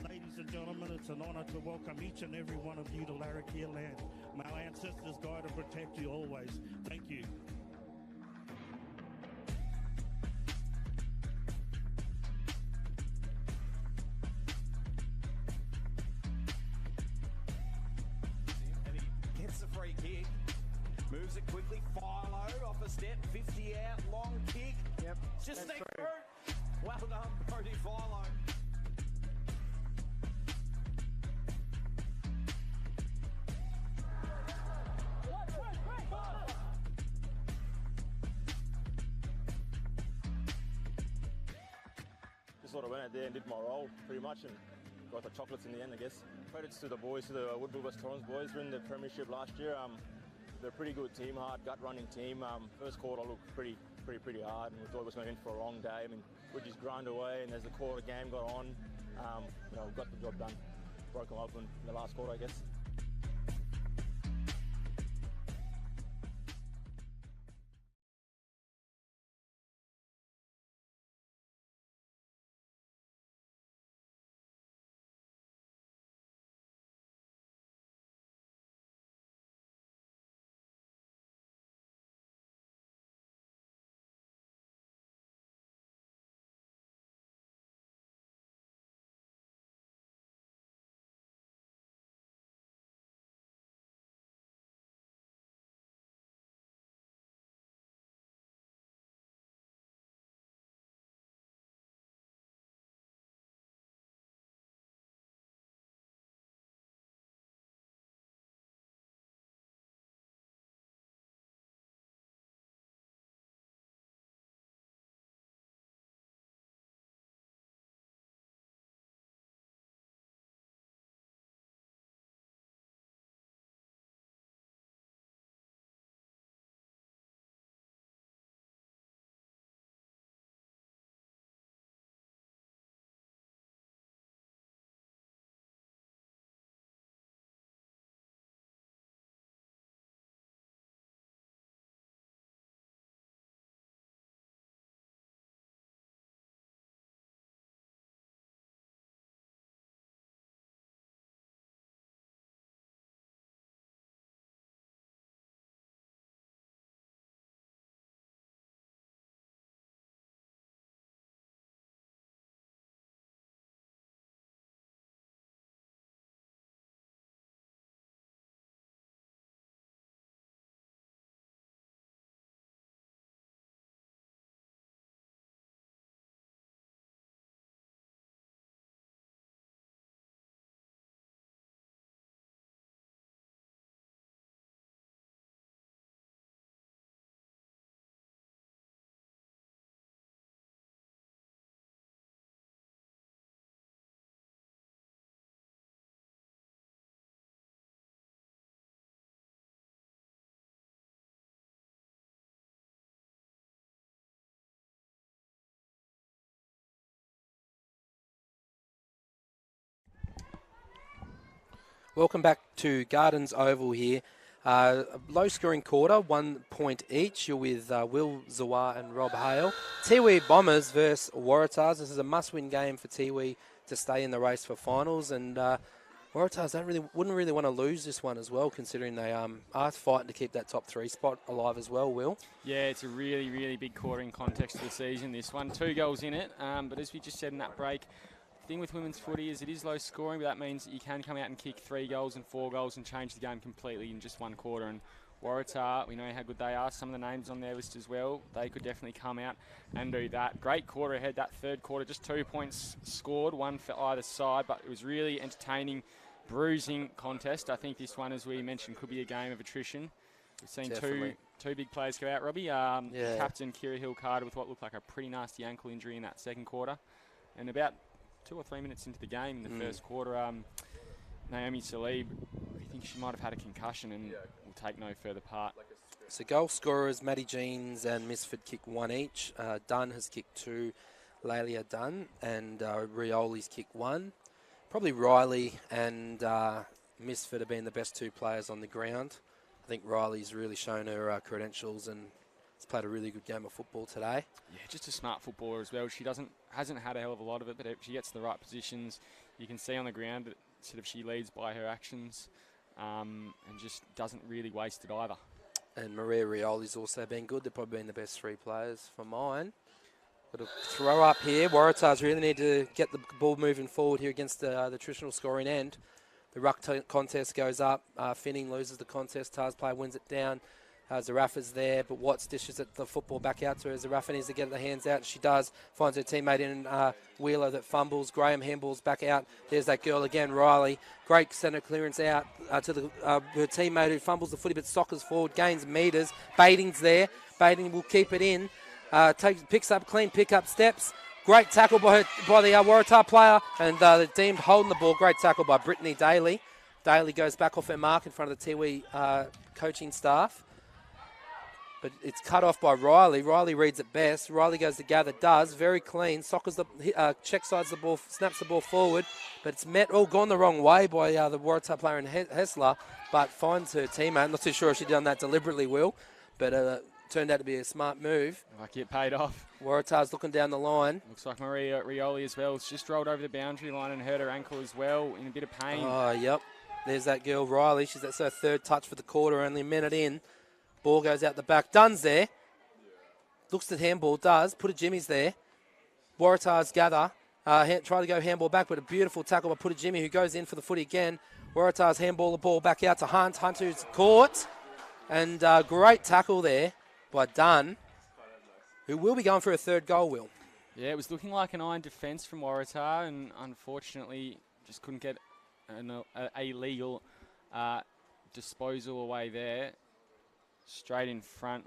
Ladies and gentlemen, it's an honour to welcome each and every one of you to Larrakia land. May our ancestors guide and protect you always. Thank you. And he gets the free kick. Moves it quickly. Philo off a step. 50 out. Long kick. Yep. Just that's think true. through. Well done, Brody Philo. Just sort of went out there and did my role pretty much and got the chocolates in the end, I guess. Credits to the boys, to the Woodville West Torrens boys. We're in the premiership last year. They're a pretty good team, hard, gut-running team. First quarter looked pretty hard, and we thought it was going in for a long day. I mean, we just grind away, and as the quarter game got on, we got the job done. Broke them open in the last quarter, I guess. Welcome back to Gardens Oval here. A low-scoring quarter, 1 point each. You're with Will Zawar and Rob Hale. Tiwi Bombers versus Waratahs. This is a must-win game for Tiwi to stay in the race for finals. And Waratahs wouldn't really want to lose this one as well, considering they are fighting to keep that top 3 spot alive as well, Will. Yeah, it's a really, really big quarter in context of the season, this one. 2 goals in it, but as we just said in that break, the thing with women's footy is it is low scoring, but that means that you can come out and kick 3 goals and 4 goals and change the game completely in just one quarter. And Waratah, we know how good they are. Some of the names on their list as well. They could definitely come out and do that. Great quarter ahead, that third quarter. Just 2 points scored, 1 for either side, but it was really entertaining, bruising contest. I think this one, as we mentioned, could be a game of attrition. We've seen two big players go out, Robbie. Captain Kira Hill-Carter with what looked like a pretty nasty ankle injury in that second quarter. And about 2 or 3 minutes into the game in the first quarter, Naomi Salib, I think she might have had a concussion and will take no further part. So goal scorers, Maddie Jeans and Misfit kick 1 each. Dunn has kicked 2, Lalia Dunn, and Rioli's kicked 1. Probably Riley and Misfit have been the best 2 players on the ground. I think Riley's really shown her credentials and has played a really good game of football today. Yeah, just a smart footballer as well. She hasn't had a hell of a lot of it, but if she gets to the right positions, you can see on the ground that sort of she leads by her actions and just doesn't really waste it either. And Maria Rioli's also been good. They've probably been the best 3 players for mine. Got a throw up here. Waratahs really need to get the ball moving forward here against the traditional scoring end. The ruck contest goes up. Finning loses the contest. Tars player wins it down. Zarafa's there, but Watts dishes the football back out to her. Zarafa needs to get the hands out. She does. Finds her teammate in Wheeler that fumbles. Graham handballs back out. There's that girl again, Riley. Great centre clearance out to her teammate who fumbles the footy, but soccers forward, gains metres. Baiting's there. Baiting will keep it in. Picks up clean pick-up steps. Great tackle by the Waratah player, and the deemed holding the ball. Great tackle by Brittany Daly. Daly goes back off her mark in front of the Tiwi coaching staff. But it's cut off by Riley. Riley reads it best. Riley goes to gather, does. Very clean. Soccers check sides the ball, snaps the ball forward. But it's gone the wrong way by the Waratah player in Hessler, but finds her teammate. Not too sure if she done that deliberately, Will, but turned out to be a smart move. Like it paid off. Waratah's looking down the line. Looks like Maria Rioli as well. It's just rolled over the boundary line and hurt her ankle as well, in a bit of pain. Oh, yep. There's that girl, Riley. That's her 3rd touch for the quarter, only a minute in. Ball goes out the back. Dunn's there. Looks at handball. Does. Put Jimmy's there. Waratahs gather. Try to go handball back, but a beautiful tackle by Putta Jimmy, who goes in for the footy again. Waratahs handball the ball back out to Hunt. Hunt who's caught. And great tackle there by Dunn, who will be going for a 3rd goal, Will. Yeah, it was looking like an iron defence from Waratah, and unfortunately just couldn't get a legal disposal away there. Straight in front,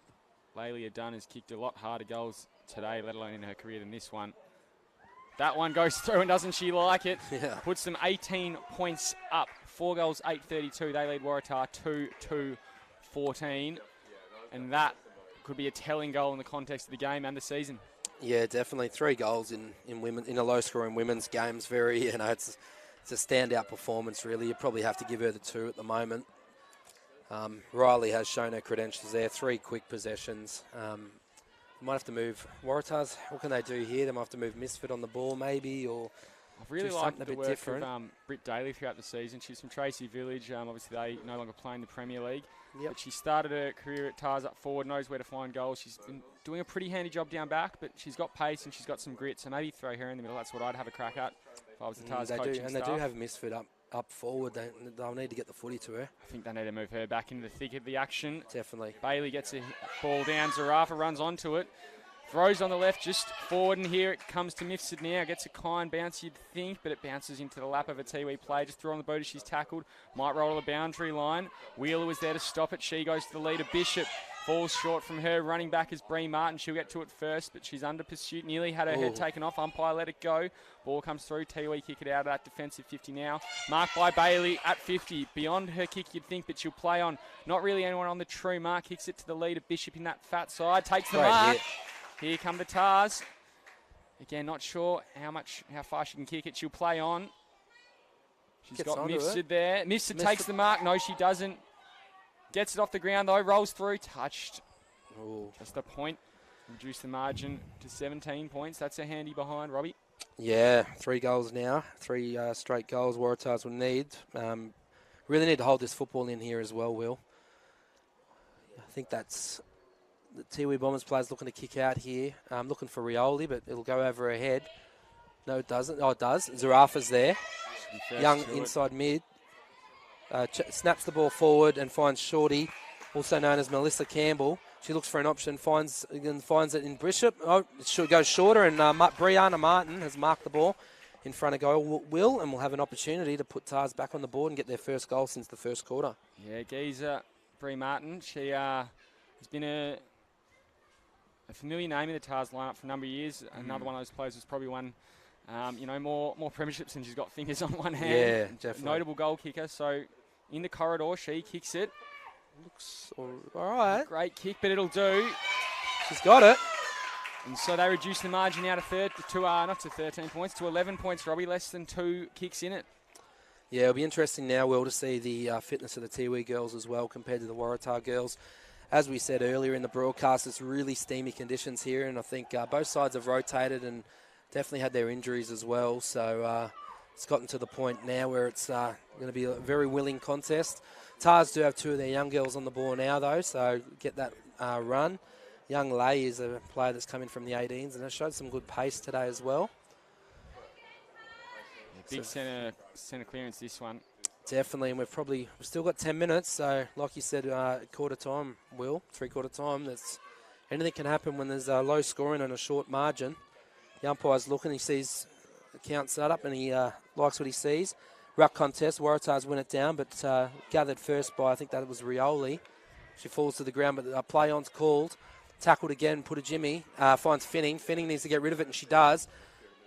Lalia Dunn has kicked a lot harder goals today, let alone in her career, than this one. That one goes through, and doesn't she like it? Yeah. Puts them 18 points up. 4 goals, 8-32. They lead Waratah 2-14. And that could be a telling goal in the context of the game and the season. Yeah, definitely. 3 goals in a low-scoring women's games. Very, it's a standout performance, really. You probably have to give her the 2 at the moment. Riley has shown her credentials there. 3 quick possessions. Might have to move Waratahs. What can they do here? They might have to move Misfit on the ball, maybe, or I've really do liked something the a bit work different. of Britt Daly throughout the season. She's from Tracy Village. Obviously, they no longer play in the Premier League. Yep. But she started her career at Tars up forward, knows where to find goals. She's been doing a pretty handy job down back, but she's got pace and she's got some grit. So maybe throw her in the middle. That's what I'd have a crack at if I was the Tars coaching staff. They do have Misfit up forward. They'll need to get the footy to her. I think they need to move her back into the thick of the action. Definitely. Bailey gets a ball down. Zarafa runs onto it. Throws on the left, just forward, and here it comes to Mifsud now. Gets a kind bounce, you'd think, but it bounces into the lap of a Tiwi player. Just throw on the boot as she's tackled. Might roll to the boundary line. Wheeler was there to stop it. She goes to the leader. Bishop falls short from her. Running back is Bree Martin. She'll get to it first, but she's under pursuit. Nearly had her head taken off. Umpire let it go. Ball comes through. Tiwi kick it out of that defensive 50 now. Marked by Bailey at 50. Beyond her kick, you'd think, but she'll play on. Not really anyone on the true mark. Kicks it to the leader. Bishop in that fat side. Takes the mark. Hit. Here come the Tars. Again, not sure how far she can kick it. She'll play on. She's Gets got onto Mifsud it. there. Mifsud Mifsud. takes the mark. No, she doesn't. Gets it off the ground, though. Rolls through. Touched. Ooh. Just a point. Reduce the margin to 17 points. That's a handy behind, Robbie. Yeah, 3 goals now. 3 straight goals Waratahs will need. Really need to hold this football in here as well, Will. I think that's the Tiwi Bombers players looking to kick out here. Looking for Rioli, but it'll go over her head. No, it doesn't. Oh, it does. Zarafa's there. Young inside mid. Snaps the ball forward and finds Shorty, also known as Melissa Campbell. She looks for an option, finds it in Bishop. Oh, it should go shorter, and Brianna Martin has marked the ball in front of goal. Will, and we'll have an opportunity to put Tars back on the board and get their first goal since the first quarter. Yeah, Geezer, Brie Martin. She has been a familiar name in the Tars lineup for a number of years. Another one of those players who's probably won, more premierships than she's got fingers on one hand. Yeah, definitely. Notable goal kicker. So in the corridor, she kicks it. Looks all right. Great kick, but it'll do. She's got it. And so they reduce the margin now to not to 13 points, to 11 points, Robbie. Less than 2 kicks in it. Yeah, it'll be interesting now, Will, to see the fitness of the Tiwi girls as well compared to the Waratah girls. As we said earlier in the broadcast, it's really steamy conditions here, and I think both sides have rotated and definitely had their injuries as well. So it's gotten to the point now where it's going to be a very willing contest. Tars do have 2 of their young girls on the ball now, though, so get that run. Young Lay is a player that's coming from the 18s, and has showed some good pace today as well. Yeah, big centre clearance, this one. Definitely, and we've still got 10 minutes, so like you said, quarter time, Will, 3/4 time. Anything can happen when there's low scoring and a short margin. The umpire's looking, he sees the count set up, and he likes what he sees. Ruck contest, Waratahs win it down, but gathered first by, I think that was Rioli. She falls to the ground, but a play on's called. Tackled again, put a Jimmy, finds Finning. Finning needs to get rid of it, and she does.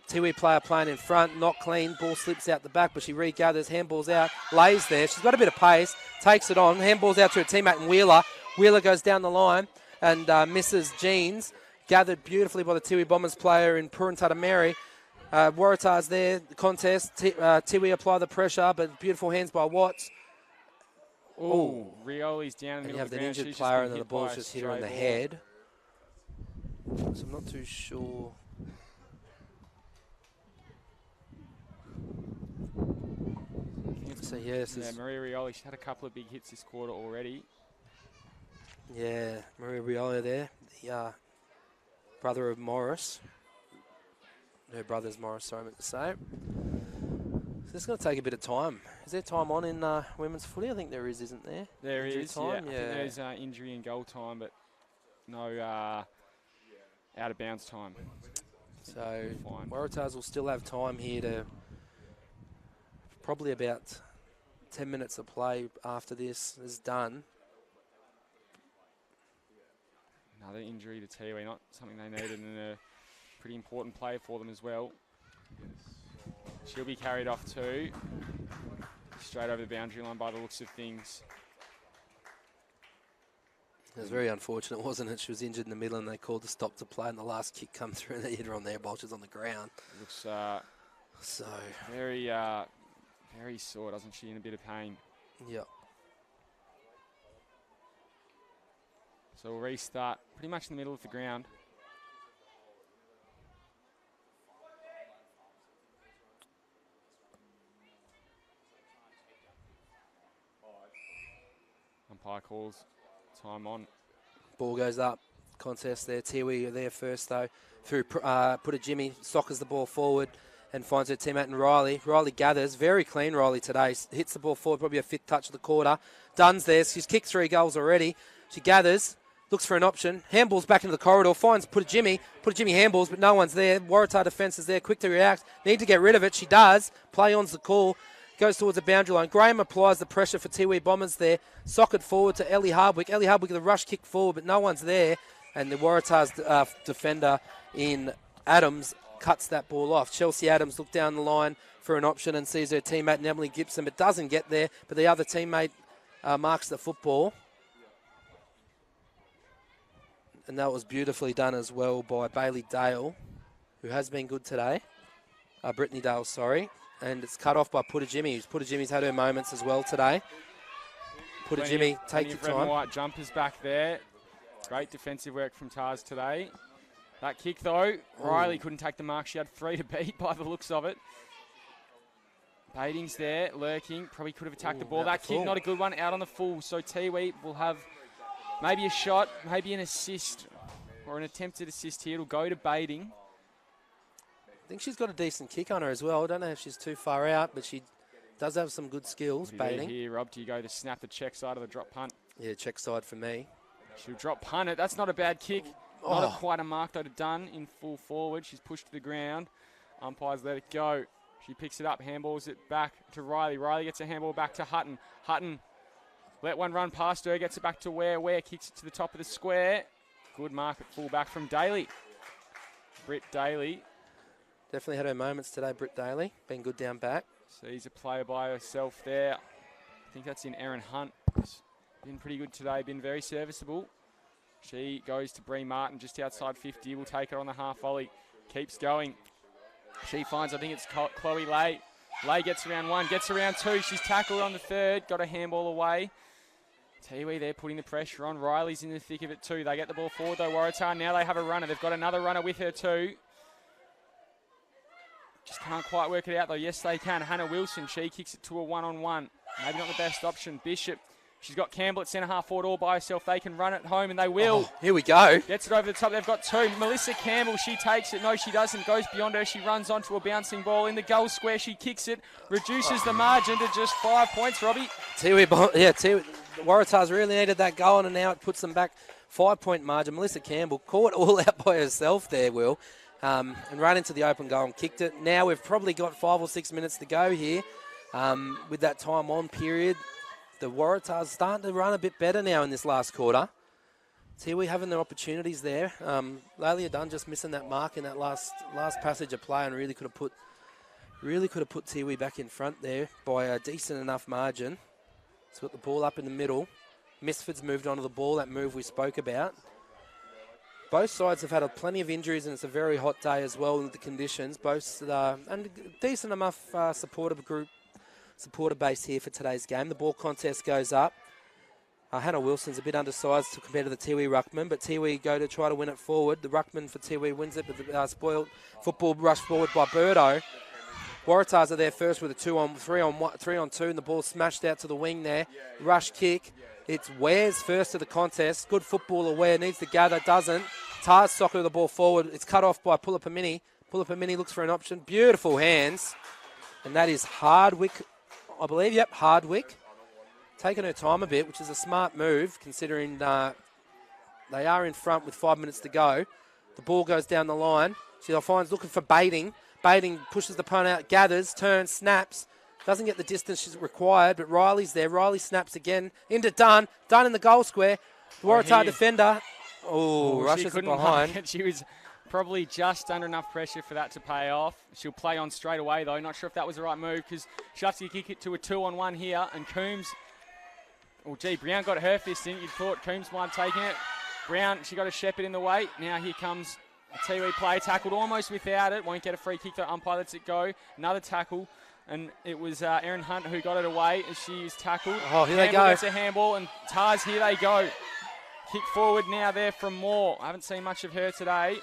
Tiwi player playing in front, not clean. Ball slips out the back, but she regathers, handballs out, lays there. She's got a bit of pace, takes it on, handballs out to her teammate and Wheeler. Wheeler goes down the line and misses Jeans. Gathered beautifully by the Tiwi Bombers player in Puruntada Mary. Waratahs there, the contest. Tiwi apply the pressure, but beautiful hands by Watts. Oh, Rioli's down in the And you middle have of the the ground. injured She's player, been and then the hit by ball's a just hit her in the stray head. So I'm not too sure. So yes, Yeah, Maria Rioli, she's had a couple of big hits this quarter already. Yeah, Maria Rioli there, the brother of Morris. Her brother's Morris, sorry, I meant to say. So it's going to take a bit of time. Is there time on in women's footy? I think there is, isn't there? There Injury is, time? yeah. I think there's injury and goal time, but no out of bounds time. So Waratahs will still have time here to probably about 10 minutes of play after this is done. Another injury to Tiwi, not something they needed, and a pretty important play for them as well. She'll be carried off too. Straight over the boundary line by the looks of things. It was very unfortunate, wasn't it? She was injured in the middle and they called to stop to play, and the last kick come through and they hit her on there while she was on the ground. Looks so very sore, doesn't she? In a bit of pain. Yep. So we'll restart pretty much in the middle of the ground. Umpire calls time on. Ball goes up. Contest there. Tiwi are there first though. Through put a Jimmy, soccers the ball forward and finds her teammate in Riley. Riley gathers. Very clean Riley today. Hits the ball forward, probably a 5th touch of the quarter. Dunn's there. She's kicked 3 goals already. She gathers. Looks for an option. Handballs back into the corridor. Finds put a Jimmy handballs, but no one's there. Waratah defence is there. Quick to react. Need to get rid of it. She does. Play on's the call. Goes towards the boundary line. Graham applies the pressure for Tiwi Bombers there. Socket forward to Ellie Hardwick. Ellie Hardwick with a rush kick forward, but no one's there. And the Waratah's defender in Adams cuts that ball off. Chelsea Adams looked down the line for an option and sees her teammate Emily Gibson, but doesn't get there. But the other teammate marks the football. And that was beautifully done as well by Bailey Dale, who has been good today. Brittany Dale, sorry. and it's cut off by Jimmy. Jimmy's had her moments as well today. Jimmy, take your red and time. white jumpers back there. Great defensive work from Tars today. That kick, though, Riley couldn't take the mark. She had 3 to beat by the looks of it. Baiting's there, lurking. Probably could have attacked the ball. That kick, not a good one, out on the full. So Tiwi will have maybe a shot, maybe an assist, or an attempted assist here. It'll go to Baiting. I think she's got a decent kick on her as well. I don't know if she's too far out, but she does have some good skills, Baiting. Here, Rob, do you go to snap the check side of the drop punt? Yeah, check side for me. She'll drop punt it. That's not a bad kick. Not quite a mark, though, to Dunn in full forward. She's pushed to the ground. Umpires let it go. She picks it up, handballs it back to Riley. Riley gets a handball back to Hutton. Hutton let one run past her, gets it back to Ware. Ware kicks it to the top of the square. Good mark at full-back from Daly. Britt Daly. Definitely had her moments today, Britt Daly. Been good down back. Sees a player by herself there. I think that's in Erin Hunt. Been pretty good today, been very serviceable. She goes to Bree Martin just outside 50. Will take it on the half volley. Keeps going. She finds, I think it's Chloe Lay. Lay gets around 1, gets around 2. She's tackled on the 3rd. Got a handball away. Tiwi there putting the pressure on. Riley's in the thick of it too. They get the ball forward though, Waratah. Now they have a runner. They've got another runner with her too. Just can't quite work it out though. Yes, they can. Hannah Wilson, she kicks it to a 1-on-1. Maybe not the best option. Bishop. She's got Campbell at centre-half forward all by herself. They can run it home, and they will. Oh, here we go. Gets it over the top. They've got 2. Melissa Campbell, she takes it. No, she doesn't. Goes beyond her. She runs onto a bouncing ball. In the goal square, she kicks it. Reduces the margin to just 5 points, Robbie. Waratah's really needed that goal, and now it puts them back 5-point margin. Melissa Campbell caught all out by herself there, Will, and ran into the open goal and kicked it. Now we've probably got 5 or 6 minutes to go here with that time on period. The Waratahs starting to run a bit better now in this last quarter. Tiwi having their opportunities there. Lalia Dunn just missing that mark in that last passage of play, and really could have put Tiwi back in front there by a decent enough margin. It's got the ball up in the middle. Misford's moved onto the ball, that move we spoke about. Both sides have had plenty of injuries, and it's a very hot day as well with the conditions. Both and a decent enough supporter base here for today's game. The ball contest goes up. Hannah Wilson's a bit undersized compared to the Tiwi ruckman, but Tiwi go to try to win it forward. The ruckman for Tiwi wins it, but the spoiled football rush forward by Birdo. Waratahs are there first with a 3-on-2, and the ball smashed out to the wing there. Rush kick. It's Ware's first of the contest. Good footballer Ware, needs to gather, doesn't. Tars soccer the ball forward. It's cut off by Pulipamini. Pulipamini looks for an option. Beautiful hands. And that is Hardwick, I believe. Yep, Hardwick. Taking her time a bit, which is a smart move considering they are in front with 5 minutes to go. The ball goes down the line. She finds looking for Baiting. Baiting pushes the punt out, gathers, turns, snaps. Doesn't get the distance she's required, but Riley's there. Riley snaps again into Dunn. Dunn in the goal square. The Waratah defender. Rushes it behind. She was probably just under enough pressure for that to pay off. She'll play on straight away, though. Not sure if that was the right move, because she'll have to kick it to a 2-on-1 here, and Coombs... Brown got her fist in. You'd thought Coombs might have taken it. Brown, she got a shepherd in the way. Now here comes a Tiwi play, tackled almost without it. Won't get a free kick, though. Umpire lets it go. Another tackle. And it was Erin Hunt who got it away as she is tackled. Oh, here Campbell they go. Gets a handball, and Tars, here they go. Kick forward now there from Moore. I haven't seen much of her today.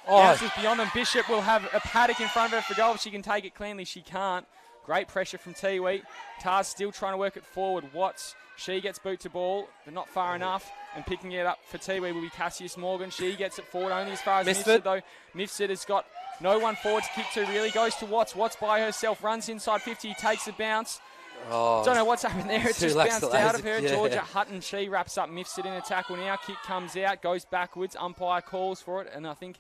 Bounces beyond them. Bishop will have a paddock in front of her for goal. If she can take it cleanly, she can't. Great pressure from Tiwi. Tars still trying to work it forward. Watts, she gets boot to ball, but not far enough. And picking it up for Tiwi will be Cassius Morgan. She gets it forward only as far as Mifsud, though. Mifsud has got no one forward to kick to, really. Goes to Watts. Watts by herself, runs inside 50, takes a bounce. Don't know what's happened there. It's just bounced out of her. Yeah. Georgia Hutton, she wraps up Mifsud in a tackle now. Kick comes out, goes backwards. Umpire calls for it, and I think,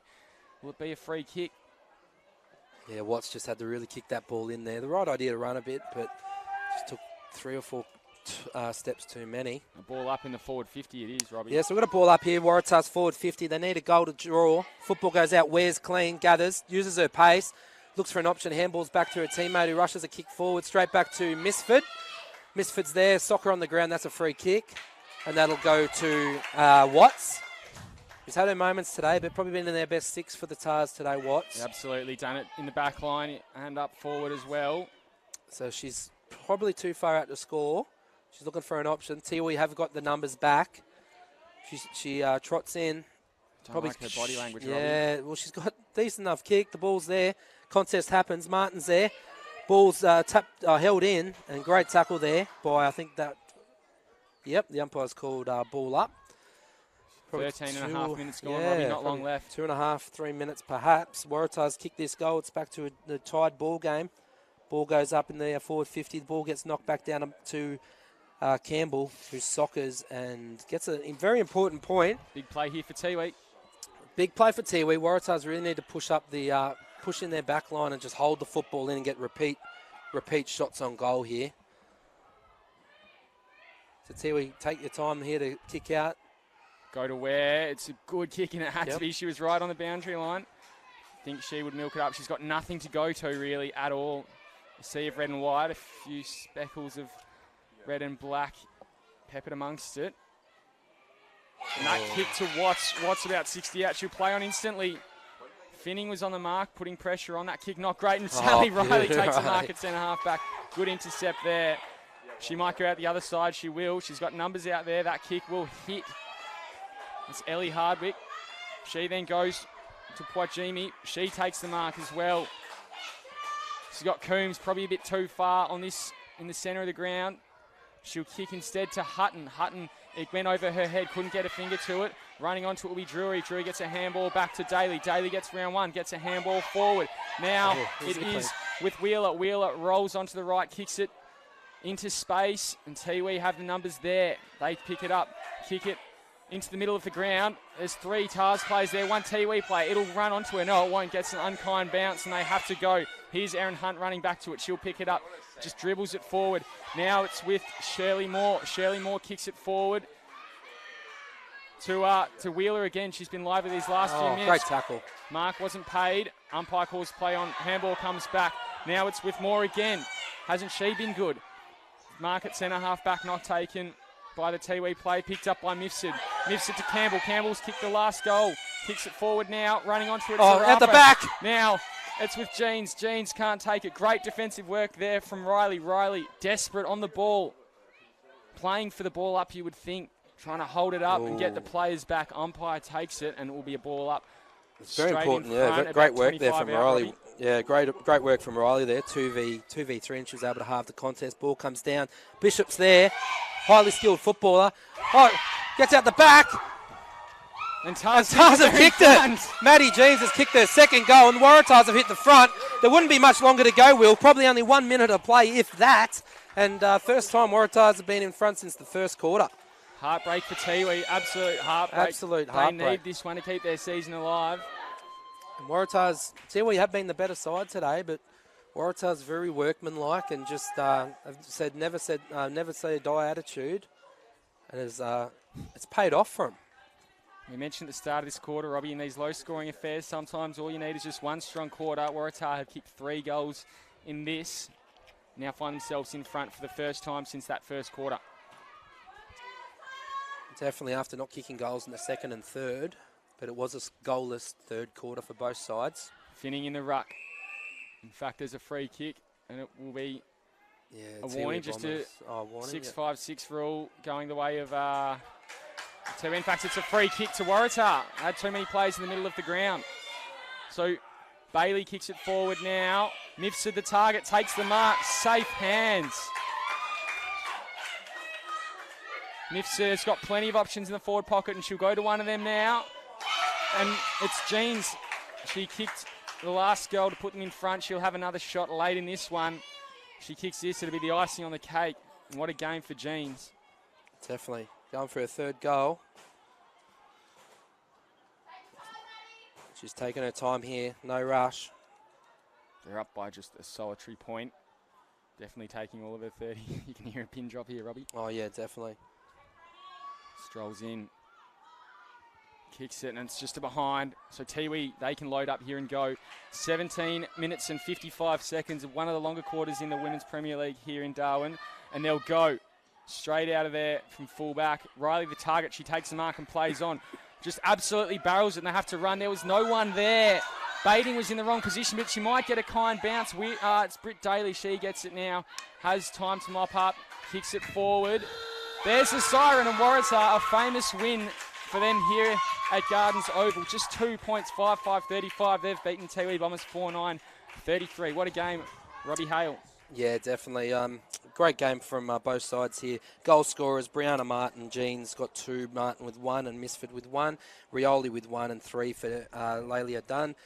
will it be a free kick? Yeah, Watts just had to really kick that ball in there. The right idea to run a bit, but just took 3 or 4 steps too many. A ball up in the forward 50 it is, Robbie. Yeah, so we've got a ball up here. Waratah's forward 50. They need a goal to draw. Football goes out. Wears clean, gathers, uses her pace, looks for an option, handballs back to her teammate who rushes a kick forward, straight back to Misford. Misford's there, soccer on the ground, that's a free kick. And that'll go to Watts. He's had her moments today, but probably been in their best 6 for the Tars today, Watts. Absolutely, done it in the back line and up forward as well. So she's probably too far out to score. She's looking for an option. Tiwi have got the numbers back. She trots in. Probably like her body language, yeah, Robbie. well, she's got decent enough kick. The ball's there. Contest happens. Martin's there. Ball's held in, and great tackle there by, I think that, yep, the umpire's called ball up. Probably 13.5 minutes gone, Robbie, not long left. 2.5, 3 minutes perhaps. Waratah's kicked this goal. It's back to the tied ball game. Ball goes up in the forward 50. The ball gets knocked back down to Campbell, who soccers and gets a very important point. Big play here for Tiwi. Big play for Tiwi. Waratahs really need to push up the push in their back line and just hold the football in and get repeat shots on goal here. So Tiwi, take your time here to kick out. Go to where? It's a good kick, and it had to be. She was right on the boundary line. I think she would milk it up. She's got nothing to go to, really, at all. A sea of red and white, a few speckles of red and black peppered amongst it. And that kick to Watts. Watts about 60 out. She'll play on instantly. Finning was on the mark, putting pressure on that kick. Not great. And Sally Riley takes the mark at centre-half back. Good intercept there. She might go out the other side. She will. She's got numbers out there. That kick will hit. It's Ellie Hardwick. She then goes to Poitjimi. She takes the mark as well. She's got Coombs probably a bit too far on this in the centre of the ground. She'll kick instead to Hutton. Hutton, it went over her head, couldn't get a finger to it. Running onto it will be Drury. Drury gets a handball back to Daly. Daly gets round one, gets a handball forward. Now it is with Wheeler. Wheeler rolls onto the right, kicks it into space, and Tiwi have the numbers there. They pick it up, kick it into the middle of the ground. There's 3 TARS players there, 1 Tiwi player. It'll run onto her. No, it won't. Gets an unkind bounce, and they have to go. Here's Erin Hunt running back to it. She'll pick it up. Just dribbles it forward. Now it's with Shirley Moore. Shirley Moore kicks it forward to Wheeler again. She's been lively these last few minutes. Great tackle. Mark wasn't paid. Umpire calls play on. Handball comes back. Now it's with Moore again. Hasn't she been good? Mark at centre-half back, not taken by the Tiwi play. Picked up by Mifsud. Mifsud to Campbell. Campbell's kicked the last goal. Kicks it forward now. Running onto it. At the back. Now it's with Jeans. Jeans can't take it. Great defensive work there from Riley. Riley desperate on the ball. Playing for the ball up, you would think. Trying to hold it up and get the players back. Umpire takes it and it will be a ball up. It's very important, yeah. Great work there from Riley. Yeah, great work from Riley there. 2v3, and she was able to halve the contest. Ball comes down. Bishop's there. Highly skilled footballer. Oh, gets out the back. And Tars have kicked it. Maddie Jeans has kicked her second goal, and the Waratahs have hit the front. There wouldn't be much longer to go, Will. Probably only 1 minute of play, if that. And first time Waratahs have been in front since the first quarter. Heartbreak for Tiwi. Absolute heartbreak. Absolute heartbreak. They need this one to keep their season alive. And Waratahs, Tiwi have been the better side today, but Waratahs very workmanlike and just never say die attitude, and it's paid off for them. We mentioned at the start of this quarter, Robbie, in these low-scoring affairs, sometimes all you need is just one strong quarter. Waratah have kicked 3 goals in this. Now find themselves in front for the first time since that first quarter. Definitely after not kicking goals in the second and third, but it was a goalless third quarter for both sides. Finning in the ruck. In fact, there's a free kick, and it will be a warning. Just a 6-5-6 rule going the way of Tiwi. In fact, it's a free kick to Waratah. Had too many players in the middle of the ground. So Bailey kicks it forward now. Mifsud, the target, takes the mark. Safe hands. Mifsud's got plenty of options in the forward pocket, and she'll go to one of them now. And it's Jeans. She kicked the last goal to put them in front. She'll have another shot late in this one. She kicks this, it'll be the icing on the cake. And what a game for Jeans. Definitely. Going for her third goal. She's taking her time here. No rush. They're up by just a solitary point. Definitely taking all of her 30. You can hear a pin drop here, Robbie. Oh, yeah, definitely. Strolls in. Kicks it, and it's just a behind. So Tiwi, they can load up here and go. 17 minutes and 55 seconds of one of the longer quarters in the Women's Premier League here in Darwin. And they'll go straight out of there from fullback. Riley, the target, she takes the mark and plays on. Just absolutely barrels it, and they have to run. There was no one there. Baiting was in the wrong position, but she might get a kind bounce. It's Britt Daly. She gets it now. Has time to mop up. Kicks it forward. There's the siren, and Waratah, a famous win for them here at Gardens Oval. Just 2 points, 5-5-35. They've beaten Tiwi Bombers 4-9-33. What a game, Robbie Hale. Yeah, definitely. Great game from both sides here. Goal scorers, Brianna Martin, Jeans got 2, Martin with 1 and Misford with 1. Rioli with 1 and 3 for Lelia Dunn.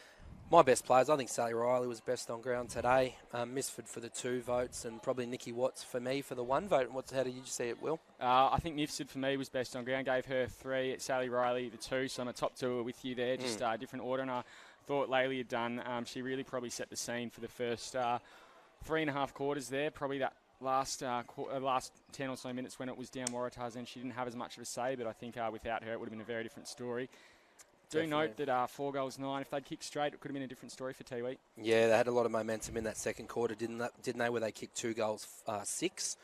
My best players, I think Sally Riley was best on ground today. Misford for the 2 votes and probably Nikki Watts for me for the 1 vote. How did you see it, Will? I think Misford for me was best on ground. Gave her 3, Sally Riley the 2, so I'm a top 2 with you there. Just different order, and I thought Lelia Dunn, she really probably set the scene for the first 3.5 quarters there. Probably that last 10 or so minutes when it was down Waratah's end, she didn't have as much of a say, but I think without her it would have been a very different story. Note that 4 goals 9. If they'd kicked straight, it could have been a different story for Tiwi. Yeah, they had a lot of momentum in that second quarter, didn't they? Where they kicked 2 goals 6.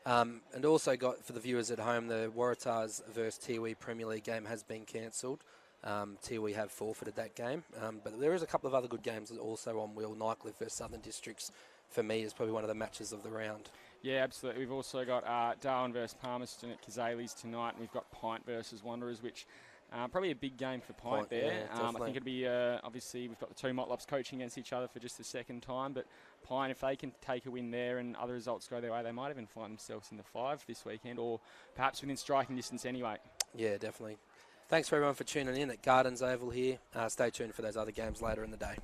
And also got, for the viewers at home, the Waratahs versus Tiwi Premier League game has been cancelled. Tiwi have forfeited that game. But there is a couple of other good games also on Will. Nycliffe versus Southern Districts, for me, is probably one of the matches of the round. Yeah, absolutely. We've also got Darwin versus Palmerston at Kazali's tonight, and we've got Pint versus Wanderers, which probably a big game for Pint there. Yeah, I think it'd be, obviously, we've got the 2 Motlops coaching against each other for just the second time, but Pint, if they can take a win there and other results go their way, they might even find themselves in the 5 this weekend, or perhaps within striking distance anyway. Yeah, definitely. Thanks for everyone for tuning in at Gardens Oval here. Stay tuned for those other games later in the day.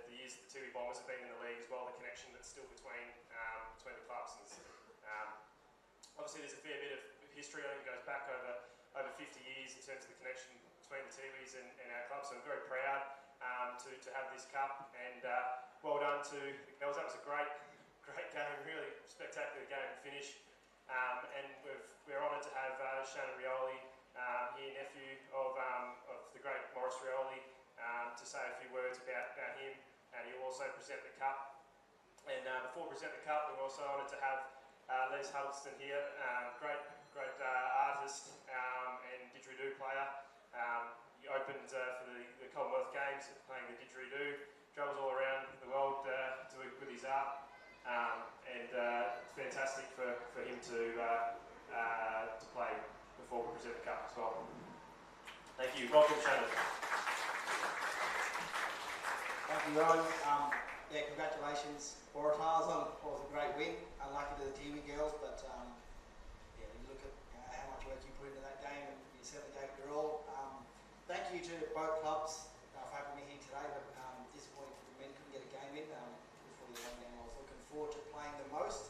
the years that the Tiwi Bombers have been in the league as well, the connection that's still between the clubs. Obviously, there's a fair bit of history. I think it goes back over 50 years in terms of the connection between the Tiwis and our club. So I'm very proud to have this cup, and well done to the girls. That was a great game, really spectacular game and finish. And we're honoured to have Shannon Rioli here, nephew of the great Maurice Rioli, to say a few words about him, and he'll also present the cup. And before we present the cup, we're also honoured to have Les Huddleston here, great artist and didgeridoo player. He opened for the Commonwealth Games playing the didgeridoo, travels all around the world with his art, and it's fantastic for him to play before we present the cup as well. Thank you. Welcome, Shannon. Thank you, Ron. Congratulations, Waratah. It was a great win. Unlucky to the Tiwi girls, but you look at how much work you put into that game, and you certainly gave it your all. Thank you to both clubs for having me here today, but disappointing for the men, couldn't get a game in before the long game. I was looking forward to playing the most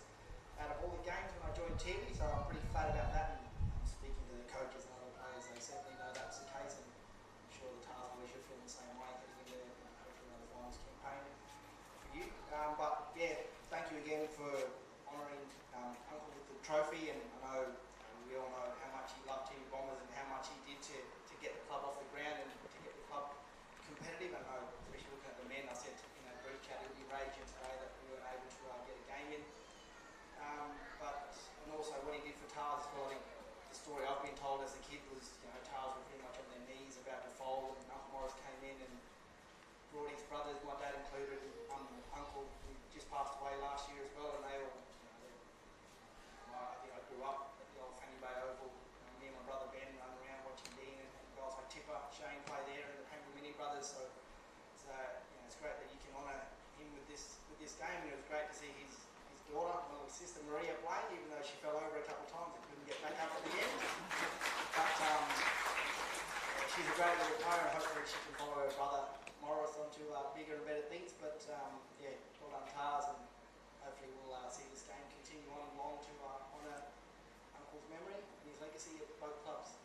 out of all the games when I joined Tiwi, so I'm pretty flat about that. And speaking to the coaches and other players, they certainly know that's the case, and I'm sure the Tars boys should feel the same way heading into hopefully another finals campaign for you. But yeah, thank you again for honouring Uncle with the trophy, and I know we all know how much he loved Tiwi Bombers and how much he did to get the club off the ground and to get the club competitive. I know, especially looking at the men, I said in that group chat, it'll be raging today that we weren't able to get a game in. And also what he did for Tars as well. I think the story I've been told as a kid was, Tars were pretty much on their knees about to fold, and Uncle Morris came in and brought his brothers, my dad included, and Uncle, who just passed away last year as well, and they all, I think I grew up at the old Fanny Bay Oval. Me and my brother Ben run around watching Dean and guys like Tipper, Shane play there, and the Pembrey Mini brothers. So it's great that you can honour him with this game. And it was great to see his daughter, my little sister Maria, play, even though she fell over a couple of times and couldn't get back up at the end. But she's a great little player, and hopefully she can follow her brother Morris onto bigger and better things. But well done Tars, and hopefully we'll see this game continue on long to honour Uncle's memory and his legacy at both clubs.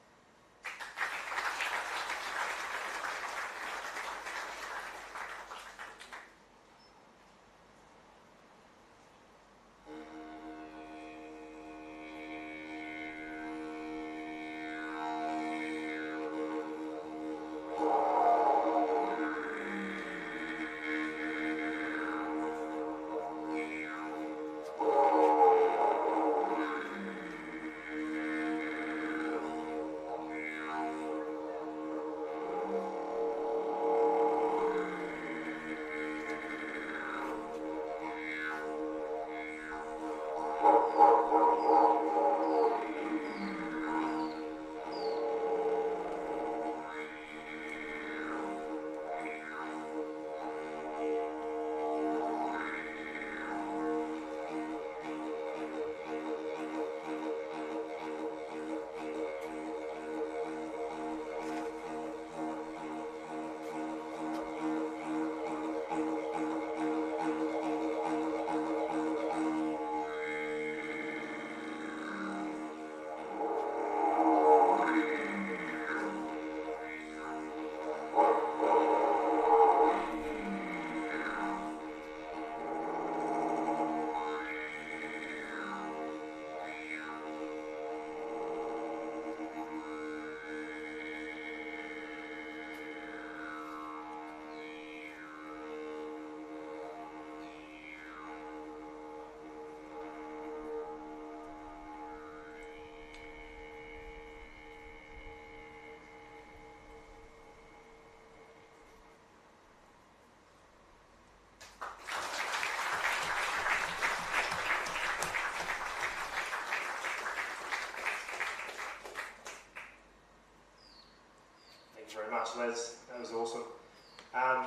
Very much, Les. That was awesome.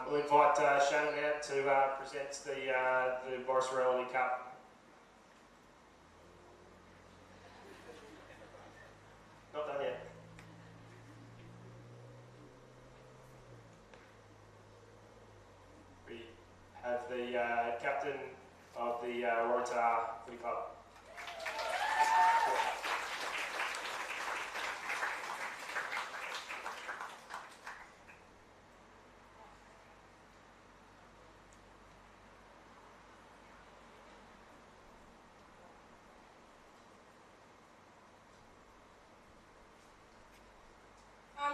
We'll invite Shannon out to present the Boris Reality Cup. Not done yet. have the captain of the Waratah Footy Club.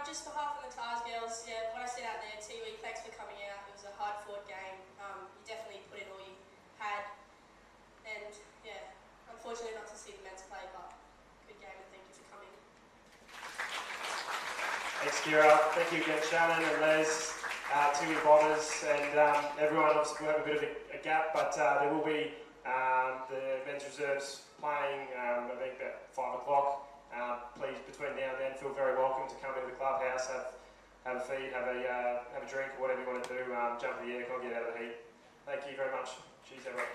Just for half of the Tars girls, yeah, when I sit out there, Tiwi, thanks for coming out. It was a hard-fought game. You definitely put in all you had. And, yeah, unfortunately not to see the men's play, but good game and thank you for coming. Thanks, Kira. Thank you again, Shannon and Les, Tiwi Bombers, and everyone. Obviously, we'll have a bit of a gap, but there will be the men's reserves playing, I think, about 5 o'clock. Please, between now and then, feel very welcome to come into the clubhouse, have a feed, have a drink, or whatever you want to do. Jump in the aircon, get out of the heat. Thank you very much. Cheers, everyone.